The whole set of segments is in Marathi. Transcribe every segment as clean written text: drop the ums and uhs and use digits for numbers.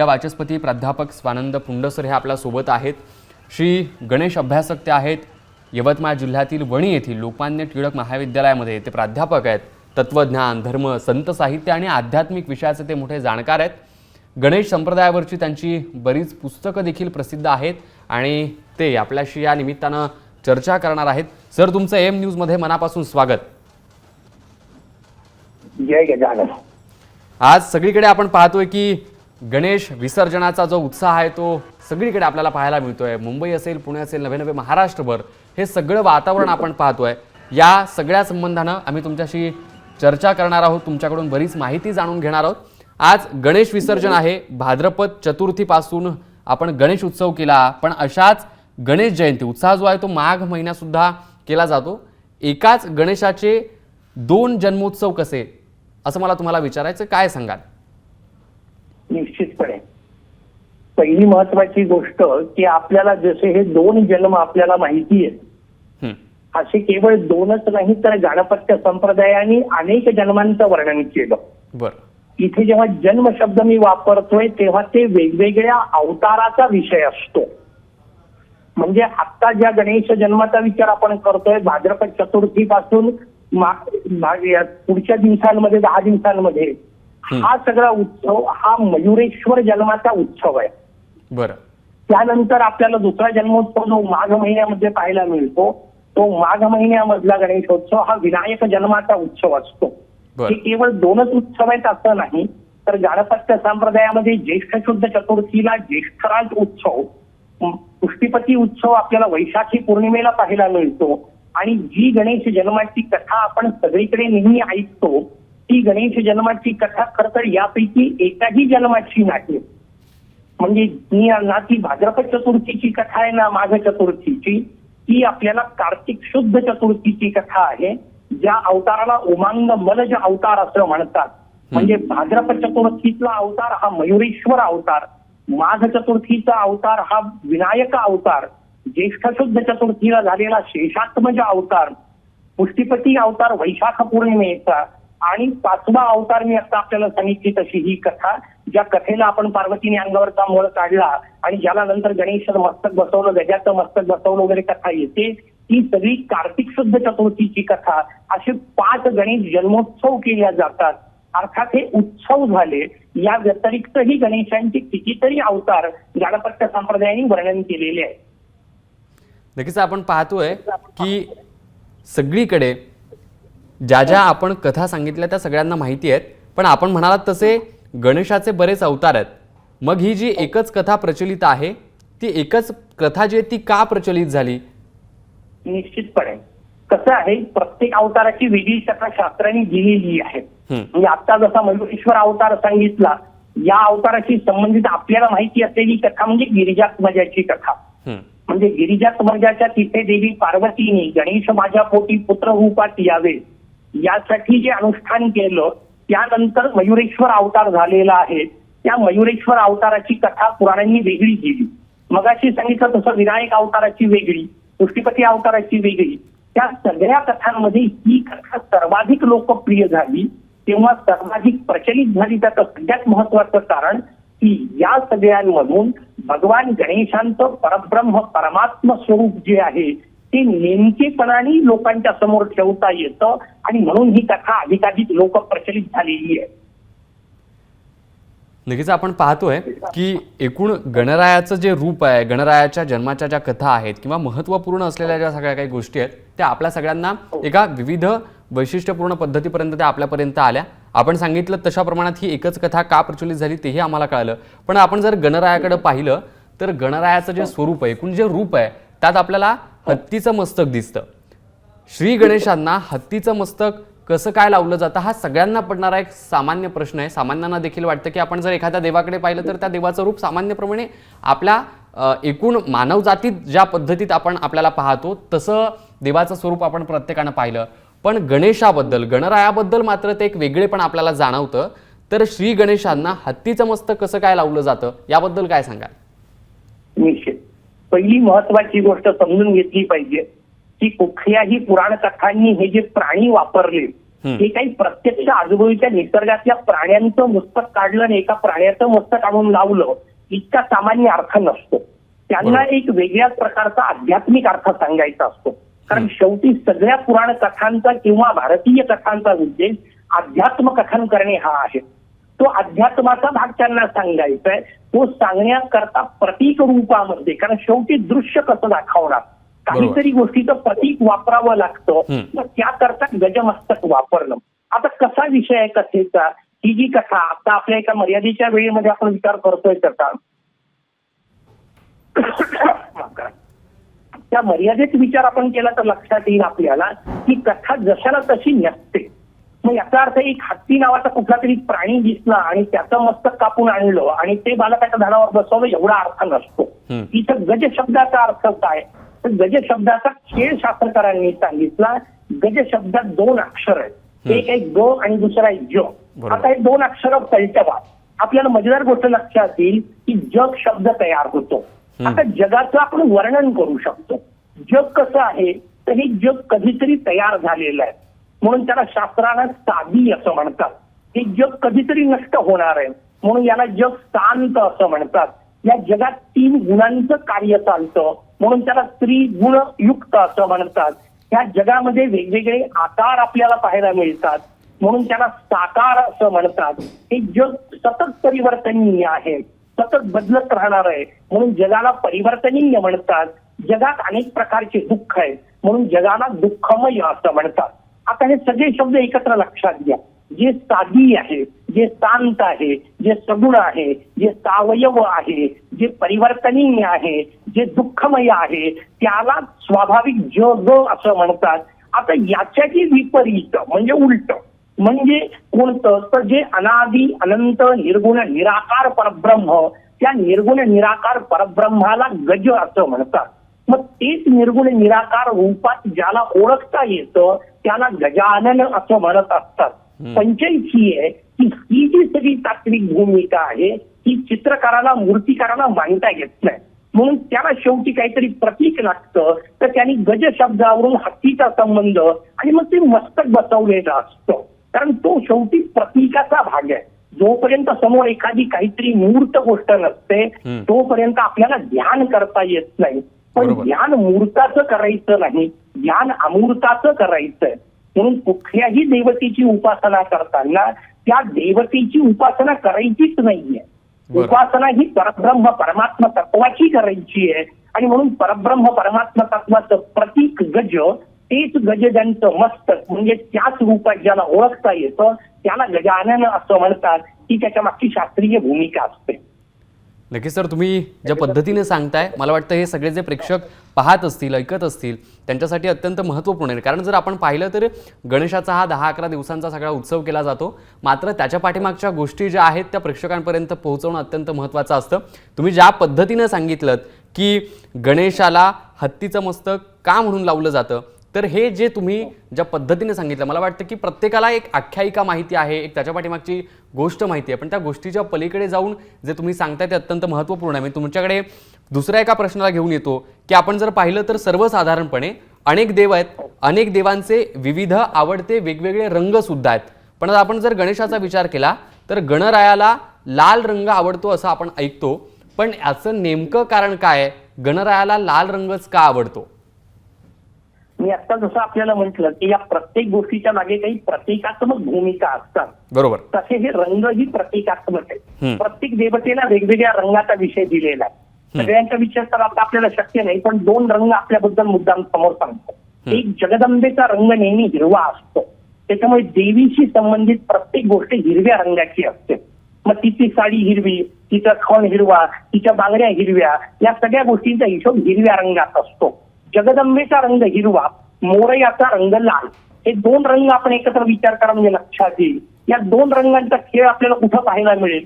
या वाचस्पती प्राध्यापक स्वानंद पुंडसर हे आपल्या सोबत आहेत। श्री गणेश अभ्यासक ते आहेत। यवतमाळ जिल्ह्यातील वणी येथील लोकमान्य टिळक महाविद्यालयामध्ये ते प्राध्यापक आहेत। तत्वज्ञान, धर्म, संत साहित्य आणि आध्यात्मिक विषयाचे ते मोठे जाणकार आहेत। गणेश संप्रदायावरची त्यांची बरीच पुस्तकं देखील प्रसिद्ध आहेत आणि ते आपल्याशी या निमित्तानं चर्चा करणार आहेत। सर, तुमचं एम न्यूज मध्ये मनापासून स्वागत। जय गजानन। आज सगळीकडे आपण पाहतोय की गणेश विसर्जनाचा जो उत्साह आहे तो सगळीकडे आपल्याला पाहायला मिळतोय। मुंबई असेल, पुणे असेल, नवे महाराष्ट्रभर हे सगळं वातावरण आपण पाहतोय। या सगळ्या संबंधानं आम्ही तुमच्याशी चर्चा करणार आहोत, तुमच्याकडून बरीच माहिती जाणून घेणार आहोत। आज गणेश विसर्जन आहे। भाद्रपद चतुर्थीपासून आपण गणेश उत्सव केला, पण अशाच गणेश जयंती उत्साह जो आहे तो माघ महिन्यात सुद्धा केला जातो। एकाच गणेशाचे दोन जन्मोत्सव कसे, असं मला तुम्हाला विचारायचं, काय सांगाल? निश्चितपणे पहिली महत्वाची गोष्ट की आपल्याला जसे हे दोन जन्म आपल्याला माहिती आहेत, असे केवळ दोनच नाही तर गणपत्य संप्रदायाने अनेक जन्मांचं वर्णन केलं। बरं, इथे जेव्हा जन्म शब्द मी वापरतोय तेव्हा ते वेगवेगळ्या अवताराचा विषय असतो। म्हणजे आता ज्या गणेश जन्माचा विचार आपण करतोय भाद्रपद चतुर्थीपासून पुढच्या दिवसांमध्ये 10 दिवसांमध्ये हा सगळा उत्सव हा मयुरेश्वर जन्माचा उत्सव आहे। बरं, त्यानंतर आपल्याला दुसरा जन्मोत्सव जो माघ महिन्यामध्ये पाहायला मिळतो तो माघ महिन्यामधला गणेशोत्सव हा विनायक जन्माचा उत्सव असतो। हे केवळ दोनच उत्सव आहेत असं नाही, तर गणपत्य संप्रदायामध्ये ज्येष्ठ शुद्ध चतुर्थीला ज्येष्ठराज उत्सव, पुष्टीपती उत्सव आपल्याला वैशाखी पौर्णिमेला पाहायला मिळतो। आणि जी गणेश जन्माची कथा आपण सगळीकडे नेहमी ऐकतो ती गणेश जन्माची कथा खरं तर यापैकी एकाही जन्माची नाही। म्हणजे ना ती भाद्रपद चतुर्थीची कथा आहे ना माघ चतुर्थीची, ती आपल्याला कार्तिक शुद्ध चतुर्थीची कथा आहे, ज्या अवताराला उमांग मलज अवतार असं म्हणतात। म्हणजे भाद्रपद चतुर्थीतला अवतार हा मयुरेश्वर अवतार, माघ चतुर्थीचा अवतार हा विनायक अवतार, ज्येष्ठ शुद्ध चतुर्थीला झालेला शेषात्मज अवतार, पुष्टीपती अवतार वैशाख पौर्णिमेचा, आणि 5वा अवतार मी आता आपल्याला सांगितली तशी ही कथा, ज्या कथेला आपण पार्वतीने अंगावरचा मोळ काढला आणि ज्याला नंतर गणेश मस्तक बसवलं, गजाचं मस्तक बसवलं वगैरे कथा येते, ती सगळी कार्तिक शुद्ध चतुर्थीची कथा। असे 5 गणेश जन्मोत्सव केल्या जातात। अर्थात हे उत्सव झाले, या व्यतिरिक्तही गणेशांचे कितीतरी अवतार गणपत्य संप्रदायाने वर्णन केलेले आहे। नक्कीच आपण पाहतोय की सगळीकडे ज्या ज्या आपण कथा सांगितल्या त्या सगळ्यांना माहिती आहेत, पण आपण म्हणालात तसे गणेशाचे बरेच अवतार आहेत। मग ही जी एकच कथा प्रचलित आहे ती एकच कथा जी ती का प्रचलित झाली? निश्चितपणे कसं आहे, प्रत्येक अवताराची वेगळी कथा शास्त्रांनी दिलेली आहे। म्हणजे आता जसा मयुरेश्वर अवतार सांगितला, या अवताराशी संबंधित आपल्याला माहिती असलेली कथा म्हणजे गिरिजात्मजाची कथा। म्हणजे गिरिजात्मजाच्या तिथे देवी पार्वतीने गणेश माझ्या पोटी पुत्र रूपात यावे यासाठी जे अनुष्ठान केलं, त्यानंतर मयुरेश्वर अवतार झालेला आहे। त्या मयुरेश्वर अवताराची कथा पुराणांनी वेगळी केली। मगाशी सांगितलं तसं विनायक अवताराची वेगळी, पुष्टीपती अवताराची वेगळी। त्या सगळ्या कथांमध्ये ही कथा सर्वाधिक लोकप्रिय झाली तेव्हा सर्वाधिक प्रचलित झाली। त्याचं सगळ्यात महत्वाचं कारण की या सगळ्यांमधून भगवान गणेशांचं परब्रह्म परमात्म स्वरूप जे आहे ते नेमकेपणाने लोकांच्या समोर ठेवता येतं आणि म्हणून ही कथा अधिकाधिक लोकप्रचलित झालेली आहे। नक्कीच आपण पाहतोय की एकूण गणरायाचं जे रूप आहे, गणरायाच्या जन्माच्या ज्या कथा आहेत किंवा महत्त्वपूर्ण असलेल्या ज्या सगळ्या काही गोष्टी आहेत त्या आपल्या सगळ्यांना एका विविध वैशिष्ट्यपूर्ण पद्धतीपर्यंत त्या आपल्यापर्यंत आल्या। आपण सांगितलं तशा प्रमाणात ही एकच कथा का प्रचलित झाली तेही आम्हाला कळलं। पण आपण जर गणरायाकडे पाहिलं तर गणरायाचं जे स्वरूप आहे, एकूण जे रूप आहे, त्यात आपल्याला हत्तीचं मस्तक दिसतं। श्री गणेशांना हत्तीचं मस्तक कसं काय लावलं जातं हा सगळ्यांना पडणारा एक सामान्य प्रश्न आहे। सामान्यांना देखील वाटतं की आपण जर एखाद्या देवाकडे पाहिलं तर त्या देवाचं रूप सामान्यप्रमाणे आपल्या एकूण मानवजातीत ज्या पद्धतीत आपण आपल्याला पाहतो तसं देवाचं स्वरूप आपण प्रत्येकानं पाहिलं, पण गणेशाबद्दल, गणरायाबद्दल मात्र ते एक वेगळेपण आपल्याला जाणवतं। तर श्री गणेशांना हत्तीचं मस्तक कसं काय लावलं जातं याबद्दल काय सांगाल? निश्चित पहिली महत्वाची गोष्ट समजून घेतली पाहिजे की कुठल्याही पुराण कथांनी हे जे प्राणी वापरले हे काही प्रत्यक्ष आजूबाजूच्या निसर्गातल्या प्राण्यांचं मस्तक काढलं आणि एका प्राण्याचं मस्तक आणून लावलं इतका सामान्य अर्थ नसतो. त्यांना एक वेगळ्याच प्रकारचा आध्यात्मिक अर्थ सांगायचा असतो. कारण शेवटी सगळ्या पुराण कथांचा किंवा भारतीय कथांचा उद्देश अध्यात्म कथन करणे हा आहे. तो अध्यात्माचा भाग त्यांना सांगायचा आहे. तो सांगण्याकरता प्रतीक रूपामध्ये, कारण शेवटी दृश्य कसं दाखवणार, काहीतरी गोष्टीचं प्रतीक वापरावं लागतं. मग त्याकरता गजमस्तक वापरणं. आता कसा विषय आहे कथेचा, ही जी कथा आता आपल्या एका मर्यादेच्या वेळेमध्ये आपण विचार करतोय त्याचा, त्या मर्यादेत विचार आपण केला तर लक्षात येईल आपल्याला की कथा जशाला तशी नसते. मग याचा अर्थ एक हत्ती नावाचा कुठला तरी प्राणी दिसला आणि त्याचं मस्तक कापून आणलं आणि ते बालकाच्या झाडावर बसवलं एवढा अर्थ नसतो. इथं गज शब्दाचा अर्थ काय, तर गज शब्दाचा खेळ शास्त्रकारांनी सांगितला. गज शब्दात 2 अक्षर आहेत, एक आहे ग आणि दुसरा आहे ज. आता हे 2 अक्षर पलटवा, आपल्याला मजेदार गोष्ट लक्षात येईल की जग शब्द तयार होतो. आता जगाचं आपण वर्णन करू शकतो. जग कसं आहे, तर हे जग कधीतरी तयार झालेलं आहे म्हणून त्याला शास्त्राला साधी असं म्हणतात. हे जग कधीतरी नष्ट होणार आहे म्हणून याला जग शांत असं म्हणतात. या जगात 3 गुणांचं कार्य चालतं म्हणून त्याला त्रिगुण युक्त असं म्हणतात. या जगामध्ये वेगवेगळे आकार आपल्याला पाहायला मिळतात म्हणून त्याला साकार असं म्हणतात. हे जग सतत परिवर्तनीय आहे, सतत बदलत राहणार आहे म्हणून जगाला परिवर्तनीय म्हणतात. जगात अनेक प्रकारचे दुःख आहेत म्हणून जगाला दुःखमय असं म्हणतात. आता हे सगळे शब्द एकत्र लक्षात घ्या. जे साधी आहे, जे शांत आहे, जे सगुण आहे, जे सावयव आहे, जे परिवर्तनीय आहे, जे दुःखमय आहे त्याला स्वाभाविक जग असं म्हणतात. आता याच्याची विपरीत म्हणजे उलट म्हणजे कोणतं, तर जे अनादी अनंत निर्गुण निराकार परब्रह्म, त्या निर्गुण निराकार परब्रह्माला गज असं म्हणतात. मग तेच निर्गुण निराकार रूपात ज्याला ओळखता येतं त्याला गजानन असं म्हणत असतात. पंचायत ही आहे की ही जी सगळी तात्विक भूमिका आहे ही चित्रकाराला मूर्तिकाराला मांडता येत नाही म्हणून त्याला शेवटी काहीतरी प्रतीक लागतं. तर त्यांनी गज शब्दावरून हत्तीचा संबंध आणि मग ते मस्तक बसवलेलं असतं. कारण तो शेवटी प्रतीकाचा भाग आहे. जोपर्यंत समोर एखादी काहीतरी मूर्त गोष्ट नसते तोपर्यंत आपल्याला ध्यान करता येत नाही. पण ध्यान मूर्ताचं करायचं नाही, ध्यान अमूर्ताचं करायचंय. म्हणून कुठल्याही देवतेची उपासना करताना त्या देवतेची उपासना करायचीच नाहीये. उपासना ही परब्रह्म परमात्मा तत्वाची करायची आहे. आणि म्हणून परब्रह्म परमात्मा तत्वाचं प्रतीक गज, तेच गज ज्यांचं मस्तक म्हणजे त्याच रूपात ज्याला ओळखता येतं त्याला गजानन असं म्हणतात. ही त्याच्या मागची शास्त्रीय भूमिका असते. नक्कीच सर, तुम्ही ज्या पद्धतीने सांगताय मला वाटतं हे सगळे जे प्रेक्षक पाहत असतील ऐकत असतील त्यांच्यासाठी अत्यंत महत्त्वपूर्ण आहे. कारण जर आपण पाहिलं तर गणेशाचा हा 10-11 दिवसांचा सगळा उत्सव केला जातो, मात्र त्याच्या पाठीमागच्या गोष्टी ज्या आहेत त्या प्रेक्षकांपर्यंत पोहोचवणं अत्यंत महत्त्वाचं असतं. तुम्ही ज्या पद्धतीने सांगितलं की गणेशाला हत्तीचं मस्तक का म्हणून लावलं जातं, तर हे जे तुम्ही ज्या पद्धतीने सांगितलं मला वाटतं की प्रत्येकाला एक आख्यायिका माहिती आहे, एक त्याच्या पाठीमागची गोष्ट माहिती आहे, पण त्या गोष्टीच्या पलीकडे जाऊन जे तुम्ही सांगताय ते अत्यंत महत्त्वपूर्ण आहे. मी तुमच्याकडे दुसऱ्या एका प्रश्नाला घेऊन येतो की आपण जर पाहिलं तर सर्वसाधारणपणे अनेक देव आहेत, अनेक देवांचे विविध आवडते वेगवेगळे रंग सुद्धा आहेत. पण आपण जर गणेशाचा विचार केला तर गणरायाला लाल रंग आवडतो असं आपण ऐकतो, पण याचं नेमकं कारण काय आहे? गणरायाला लाल रंगच का आवडतो? मी आता जसं आपल्याला म्हटलं की या प्रत्येक गोष्टीच्या मागे काही प्रतिकात्मक भूमिका असतात. बरोबर. तसे हे रंग ही प्रतिकात्मक आहे. प्रत्येक देवतेला वेगवेगळ्या रंगाचा विषय दिलेला आहे. सगळ्यांचा विचार तर आता आपल्याला शक्य नाही, पण 2 रंग आपल्याबद्दल मुद्दाम समोर सांगतो. एक जगदंबेचा रंग नेहमी हिरवा असतो, त्याच्यामुळे देवीशी संबंधित प्रत्येक गोष्ट हिरव्या रंगाची असते. मग तिची साडी हिरवी, तिचा खण हिरवा, तिच्या बांगड्या हिरव्या, या सगळ्या गोष्टींचा हिशोब हिरव्या रंगात असतो. जगदंबेचा रंग हिरवा, मोरयाचा रंग लाल, हे 2 रंग आपण एकत्र विचार करा म्हणजे लक्षात येईल. या 2 रंगांचा खेळ आपल्याला कुठं पाहायला मिळेल?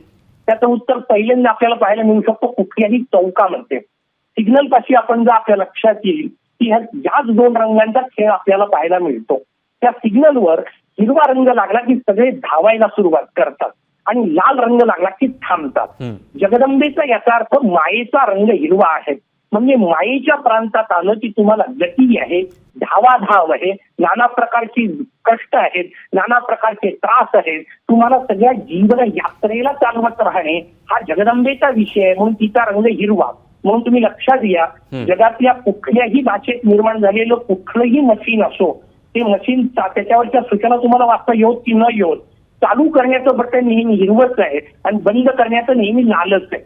त्याचं उत्तर पहिल्यांदा आपल्याला पाहायला मिळू शकतो कुठल्याही चौकामध्ये. सिग्नल पाशी आपण जर आपल्या लक्षात येईल की ह्याच 2 रंगांचा खेळ आपल्याला पाहायला मिळतो. त्या सिग्नलवर हिरवा रंग लागला की सगळे धावायला सुरुवात करतात आणि लाल रंग लागला की थांबतात. जगदंबेचा याचा अर्थ मायेचा रंग हिरवा आहे म्हणजे मायेच्या प्रांतात आलं की तुम्हाला गती आहे, धावाधाव आहे, नाना प्रकारची कष्ट आहेत, नाना प्रकारचे त्रास आहेत. तुम्हाला सगळ्या जीवन यात्रेला चालवत राहणे हा जगदंबेचा विषय आहे, म्हणून तिचा रंग हिरवा. म्हणून तुम्ही लक्षात घ्या, जगातल्या कुठल्याही भाषेत निर्माण झालेलं कुठलंही मशीन असो, ते मशीन त्याच्यावरच्या सूचना तुम्हाला वाचता येत की न येत, चालू करण्याचं बटन नेहमी हिरवंच आहे आणि बंद करण्याचं नेहमी लालच आहे.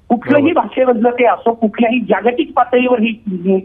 कुठलंही भाषेमधलं ते असो, कुठल्याही जागतिक पातळीवर ही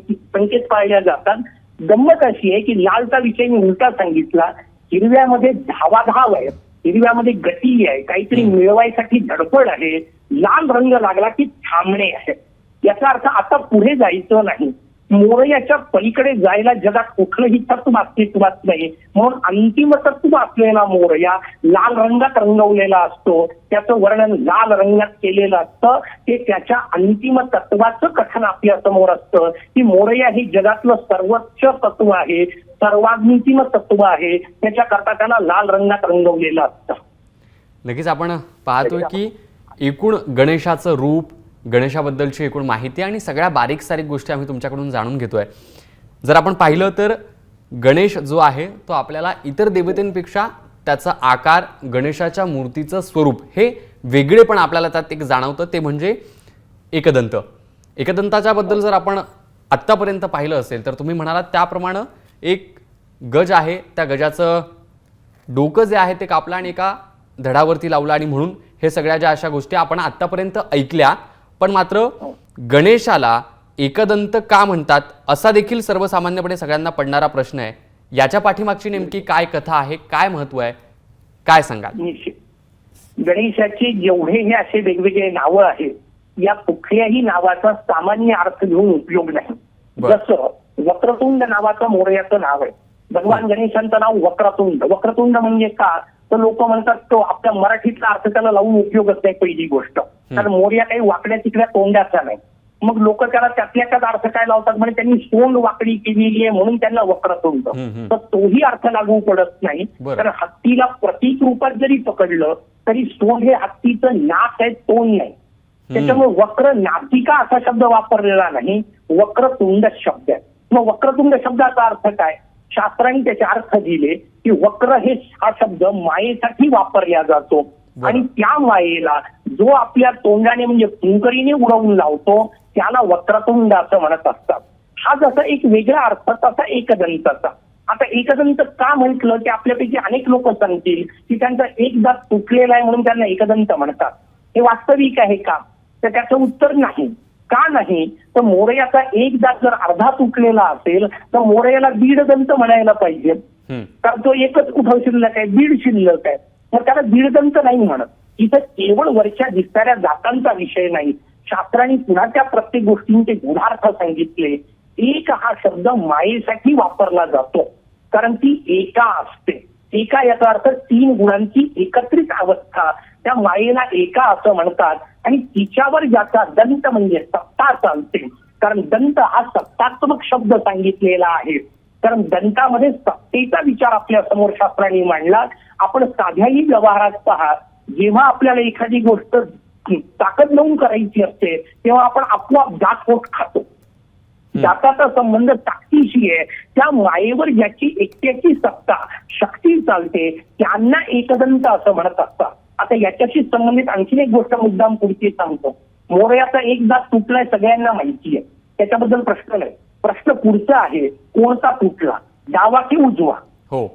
संकेत पाळल्या जातात. गंमत अशी आहे की लालचा विषय मी उलटा सांगितला. हिरव्यामध्ये धावाधाव आहे, हिरव्यामध्ये गती आहे, काहीतरी मिळवायसाठी धडपड आहे. लाल रंग लागला की थांबणे आहे. याचा अर्थ आता पुढे जायचं नाही. मोरयाच्या पलीकडे जायला जगात कुठलंही तत्व अस्तित्वात नाही. म्हणून अंतिम तत्व असलेला मोरया लाल रंगात रंगवलेला असतो. त्याचं वर्णन लाल रंगात केलेलं असतं. ते त्याच्या अंतिम तत्वाचं कथन आपल्या समोर असतं की मोरया हे जगातलं सर्वोच्च तत्व आहे, सर्वांतिम तत्व आहे. त्याच्याकरता त्याला लाल रंगात रंगवलेलं असतं. नक्कीच आपण पाहतोय की एकूण गणेशाचं रूप, गणेशाबद्दलची एकूण माहिती आणि सगळ्या बारीक सारीक गोष्टी आम्ही तुमच्याकडून जाणून घेतोय. जर आपण पाहिलं तर गणेश जो आहे तो आपल्याला इतर देवतेंपेक्षा त्याचा आकार, गणेशाच्या मूर्तीचं स्वरूप हे वेगळेपण आपल्याला त्यात एक जाणवतं. ते म्हणजे एकदंत. एकदंताच्या बद्दल जर आपण आत्तापर्यंत पाहिलं असेल तर तुम्ही म्हणालात त्याप्रमाणे एक गज आहे, त्या गजाचं डोकं जे आहे ते कापलं आणि एका धडावरती लावलं आणि म्हणून हे सगळ्या ज्या अशा गोष्टी आपण आत्तापर्यंत ऐकल्या. पण मात्र गणेशाला एकदंत का म्हणतात असा देखील सर्वसामान्यपणे सगळ्यांना पडणारा प्रश्न आहे. याच्या पाठीमागची नेमकी काय कथा आहे, काय महत्व आहे, काय सांगाल? गणेशाचे जेवढे हे असे वेगवेगळे नावं आहेत, या कुठल्याही नावाचा सामान्य अर्थ घेऊन उपयोग नाही. जसं वक्रतुंड नावाचं मोरयाचं नाव आहे. भगवान गणेशांचं नाव वक्रतुंड. वक्रतुंड म्हणजे का, तर लोक म्हणतात तो आपल्या मराठीतला अर्थ त्याला लावून उपयोगच नाही. पहिली गोष्ट, कारण मोरया काही वाकड्या तिकड्या तोंडाचा नाही. मग लोक त्याला त्यातल्या त्यात अर्थ काय लावतात, म्हणजे त्यांनी सोंड वाकडी केलेली आहे म्हणून त्यांना वक्रतुंड. तर तोही अर्थ लागू पडत नाही. कारण हत्तीला प्रतीक रूपात जरी पकडलं तरी सोंड हे हत्तीचं नाक आहे, तोंड नाही. त्याच्यामुळे वक्र नासिका असा शब्द वापरलेला नाही, वक्रतुंड शब्द आहे. मग वक्रतुंड शब्दाचा अर्थ काय, शास्त्रांनी त्याचे अर्थ दिले की वक्र हे हा शब्द मायेसाठी वापरला जातो आणि त्या मायेला जो आपल्या तोंडाने म्हणजे फुंकरीने उडवून लावतो त्याला वक्रतुंड असं म्हणत असतात. हा जसा एक वेगळा अर्थ तसा एकदंताचा. आता एकदंत का म्हटलं की आपल्यापैकी अनेक लोक सांगतील की त्यांचा एक दात तुटलेला आहे म्हणून त्यांना एकदंत म्हणतात. हे वास्तविक आहे का, तर त्याचं उत्तर नाही. का नाही, तर मोरयाचा एक दात जर अर्धा तुटलेला असेल तर मोरयाला दीड दंत म्हणायला पाहिजे, कारण तो एकच कुठं शिल्लक आहे, दीड शिल्लक आहे. मग त्याला दीडदंत नाही म्हणत. इथं केवळ वरच्या दिसणाऱ्या दातांचा विषय नाही, शास्त्राने पुन्हा त्या प्रत्येक गोष्टींचे गुणार्थ सांगितले. एक हा शब्द मायेसाठी वापरला जातो कारण ती एका असते. एका याचा अर्थ तीन गुणांची एकत्रित अवस्था, त्या मायेला एका असं म्हणतात. आणि तिच्यावर ज्याचा दंत म्हणजे सत्ता चालते, कारण दंत हा सत्तात्मक शब्द सांगितलेला आहे. कारण दंतामध्ये सत्तेचा विचार आपल्या समोर शास्त्राने मांडला. आपण साध्याही व्यवहारात पहा, जेव्हा आपल्याला एखादी गोष्ट ताकद लावून करायची असते तेव्हा आपण आपोआप दात पोट खातो. दाताचा संबंध ताकदीशी आहे. त्या मायेवर ज्याची एकट्याची सत्ता शक्ती चालते त्यांना एकदंत असं म्हणत असतात. आता याच्याशी संबंधित आणखीन एक गोष्ट मुद्दाम पुढची सांगतो. मोरयाचा एक दात तुटलाय सगळ्यांना माहिती आहे, त्याच्याबद्दल प्रश्न नाही. प्रश्न पुढचा आहे, कोणता तुटला, डावा की उजवा? हो,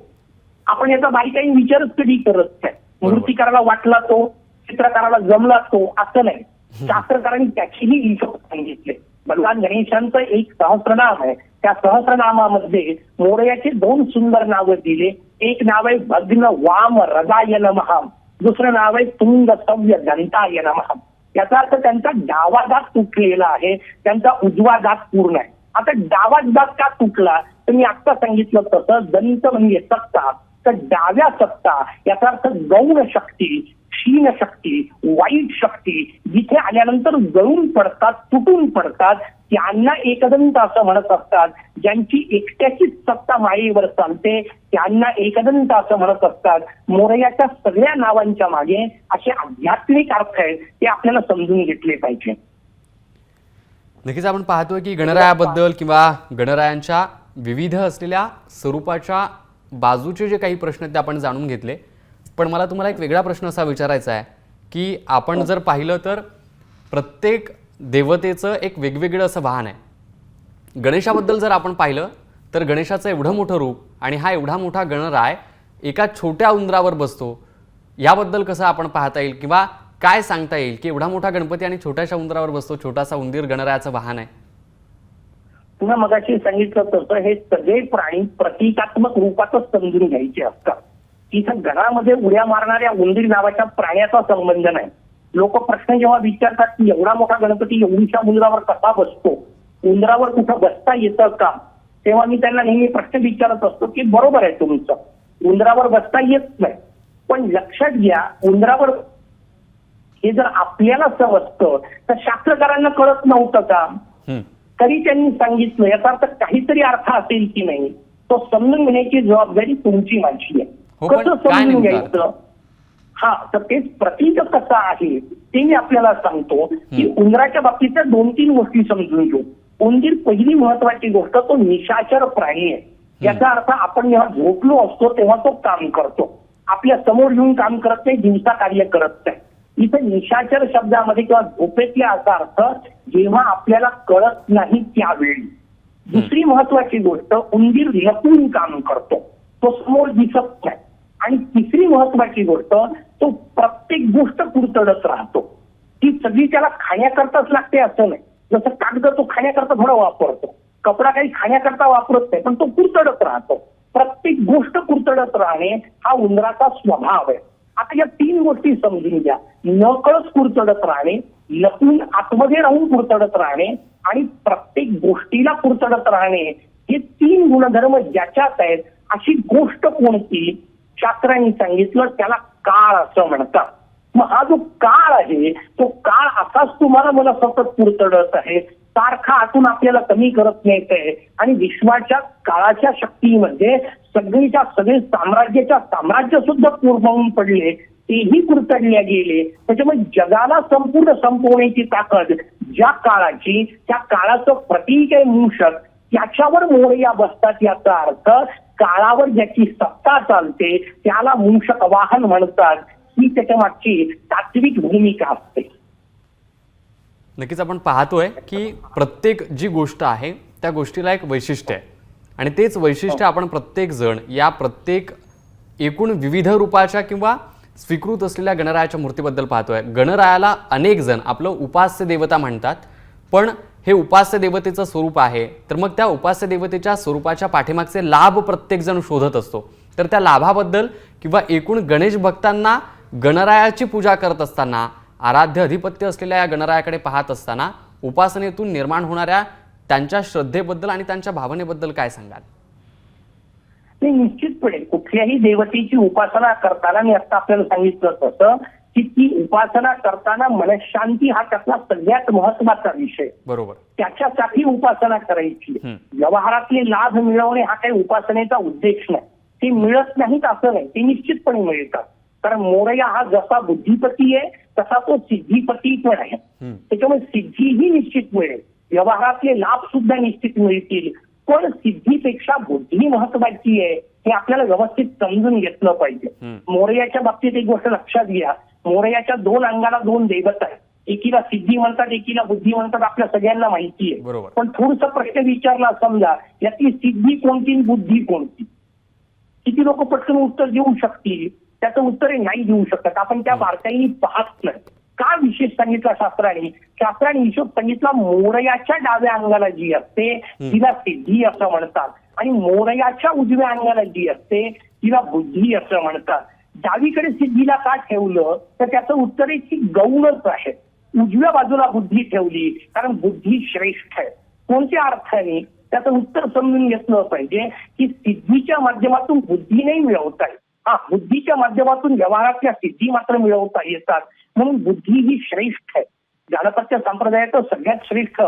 आपण याचा बारीकाईने विचारच कधी करत नाही. मूर्तिकाराला वाटला तो, चित्रकाराला जमला तो, असं नाही. शास्त्रकारांनी त्याचीही हिशोब सांगितले. भगवान गणेशांचं एक सहस्रनाम आहे, त्या सहस्रनामामध्ये मोरयाचे दोन सुंदर नावं दिले. एक नाव आहे भग्न वाम रदाय नमः, दुसरं नाव आहे तुंग सव्य दंताय नमः. याचा अर्थ त्यांचा डावा दात तुटलेला आहे, त्यांचा उजवा दात पूर्ण आहे. आता डावा दात का तुटला, तर मी आता सांगितलं तसं दंत म्हणजे सत्ता, तर डाव्या सत्ता याचा अर्थ गौण शक्ती, क्षीण शक्ती, वाईट शक्ती जिथे आल्यानंतर जळून पडतात, तुटून पडतात, त्यांना एकदंत असं म्हणत असतात. ज्यांची एकट्याचीच सत्ता मायेवर चालते त्यांना एकदंत असं म्हणत असतात. मोरयाच्या सगळ्या नावांच्या मागे असे आध्यात्मिक अर्थ आहेत, ते आपल्याला समजून घेतले पाहिजे. नक्कीच आपण पाहतोय की गणरायाबद्दल किंवा गणरायांच्या विविध असलेल्या स्वरूपाच्या बाजूचे जे काही प्रश्न आहेत ते आपण जाणून घेतले. पण मला तुम्हाला एक वेगळा प्रश्न असा विचारायचा आहे की आपण जर पाहिलं तर प्रत्येक देवतेचं एक वेगवेगळं असं वाहन आहे. गणेशाबद्दल जर आपण पाहिलं तर गणेशाचं एवढं मोठं रूप आणि हा एवढा मोठा गणराय एका छोट्या उंदरावर बसतो. याबद्दल कसं आपण पाहता येईल किंवा काय सांगता येईल की एवढा मोठा गणपती आणि छोट्याशा उंदरावर बसतो, छोटासा उंदीर गणरायाचं वाहन आहे? पुन्हा मगाशी सांगितलं तसं हे सगळे प्राणी प्रतिकात्मक रूपातच समजून घ्यायचे असतात. इथं गणामध्ये उड्या मारणाऱ्या उंदीर नावाच्या प्राण्याचा संबंध नाही. लोक प्रश्न जेव्हा विचारतात की एवढा मोठा गणपती एवढीशा उंदरावर कसा बसतो, उंदरावर कुठं बसता येतं का, तेव्हा मी त्यांना नेहमी प्रश्न विचारत असतो की बरोबर आहे तुमचं, उंदरावर बसता येत नाही. पण लक्षात घ्या, उंदरावर हे जर आपल्याला समजतं तर शास्त्रकारांना कळत नव्हतं का? तरी त्यांनी सांगितलं. याचा अर्थ काहीतरी अर्थ असेल की नाही, तो समजून घेण्याची जबाबदारी तुमची माझी आहे. कसं समजून घ्यायचं? हा, तर तेच प्रतीक कसं आहे ते मी आपल्याला सांगतो की उंदराच्या बाबतीतल्या 2-3 गोष्टी समजून घेऊ. उंदीर पहिली महत्वाची गोष्ट, तो निशाचर प्राणी आहे. याचा अर्थ आपण जेव्हा झोपलो असतो तेव्हा तो काम करतो. आपल्या समोर येऊन काम करत नाही, दिवसा कार्य करत नाही. इथं निशाचर शब्दामध्ये किंवा झोपेतल्या असा अर्थ जेव्हा आपल्याला कळत नाही त्यावेळी. दुसरी महत्वाची गोष्ट, उंदीर लपून काम करतो, तो समोर दिसत नाही. आणि तिसरी महत्वाची गोष्ट, तो प्रत्येक गोष्ट कुरतडत राहतो. ती सगळी त्याला खाण्याकरताच लागते असं नाही. जसं कागद तो खाण्याकरता थोडा वापरतो, कपडा काही खाण्याकरता वापरत नाही, पण तो कुरतडत राहतो. प्रत्येक गोष्ट कुरतडत राहणे हा उंदराचा स्वभाव आहे. आता या 3 गोष्टी समजून घ्या. नकळत कुरतडत राहणे, लपून आतमध्ये राहून कुरतडत राहणे आणि प्रत्येक गोष्टीला कुरतडत राहणे, हे 3 गुणधर्म ज्याच्यात आहेत अशी गोष्ट कोणती? शास्त्रांनी सांगितलं त्याला काळ असं म्हणतात. मग हा जो काळ आहे तो काळ असाच तुम्हाला मला सतत कुरतडत आहे, सारखा आतून आपल्याला कमी करत नाहीत आहे. आणि विश्वाच्या काळाच्या शक्तीमध्ये सगळीच्या सगळे साम्राज्याच्या साम्राज्य सुद्धा कुरबावून पडले, तेही कुरतडल्या गेले. त्याच्यामुळे जगाला संपूर्ण संपवण्याची ताकद ज्या काळाची, त्या काळाचं प्रतीक आहे मूषक, त्याच्यावर मोरया बसतात. याचा अर्थ काळावर ज्याची सत्ता चालते त्याला मूषक वाहन म्हणतात. ही त्याच्या मागची तात्विक भूमिका असते. नक्कीच आपण पाहतोय की प्रत्येक जी गोष्ट आहे त्या गोष्टीला एक वैशिष्ट्य आहे आणि तेच वैशिष्ट्य आपण प्रत्येक जण या प्रत्येक एकूण विविध रूपाच्या किंवा स्वीकृत असलेल्या गणरायाच्या मूर्तीबद्दल पाहतोय. गणरायाला अनेक जण आपलं उपास्य देवता म्हणतात, पण हे उपास्य देवतेचं स्वरूप आहे. तर मग त्या उपास्य देवतेच्या स्वरूपाच्या पाठीमागचे लाभ प्रत्येक जण शोधत असतो. तर त्या लाभाबद्दल किंवा एकूण गणेश भक्तांना गणरायाची पूजा करत असताना, आराध्य अधिपत्य असलेल्या या गणरायाकडे पाहत असताना उपासनेतून निर्माण होणाऱ्या त्यांच्या श्रद्धेबद्दल आणि त्यांच्या भावनेबद्दल काय सांगाल? निश्चितपणे कुठल्याही देवतेची उपासना करताना मी आता आपल्याला सांगितलं तसं की ती उपासना करताना मनशांती हा त्यातला सगळ्यात महत्वाचा विषय. बरोबर. त्याच्यासाठी उपासना करायची. व्यवहारातले लाभ मिळवणे हा काही उपासनेचा उद्देश नाही. ते मिळत नाहीत असं नाही, ते निश्चितपणे मिळतात. कारण मोरया हा जसा बुद्धिपती आहे तसा तो सिद्धिपती पण आहे. त्याच्यामुळे सिद्धीही निश्चित मिळेल, व्यवहारातले लाभ सुद्धा निश्चित मिळतील. पण सिद्धीपेक्षा बुद्धी महत्वाची आहे हे आपल्याला व्यवस्थित समजून घेतलं पाहिजे. मोरयाच्या बाबतीत एक गोष्ट लक्षात घ्या, मोरयाच्या 2 अंगाला 2 देवता आहेत. एकीला सिद्धी म्हणतात, एकीला बुद्धी म्हणतात, आपल्या सगळ्यांना माहिती आहे. पण थोडसा प्रश्न विचारला समजा, यातली सिद्धी कोणती, बुद्धी कोणती? किती लोक पटकन उत्तर देऊ शकतील? त्याचं उत्तर नाही देऊ शकत. आपण त्या बारकाईने पाहत नाही. का विशेष सांगितला शास्त्राने? शास्त्राने हिशोब सांगितला, मोरयाच्या डाव्या अंगाला जी असते तिला सिद्धी असं म्हणतात आणि मोरयाच्या उजव्या अंगाला जी असते तिला बुद्धी असं म्हणतात. डावीकडे सिद्धीला का ठेवलं तर त्याचं उत्तर आहे की गौणच आहे. उजव्या बाजूला बुद्धी ठेवली कारण बुद्धी श्रेष्ठ आहे. कोणत्या अर्थाने? त्याचं उत्तर समजून घेतलं पाहिजे की सिद्धीच्या माध्यमातून बुद्धी नाही मिळवता येत. बुद्धीच्या माध्यमातून व्यवहारातल्या सिद्धी मात्र मिळवता येतात. म्हणून बुद्धी ही श्रेष्ठ आहे. गणपत्य संप्रदायाचं सगळ्यात श्रेष्ठ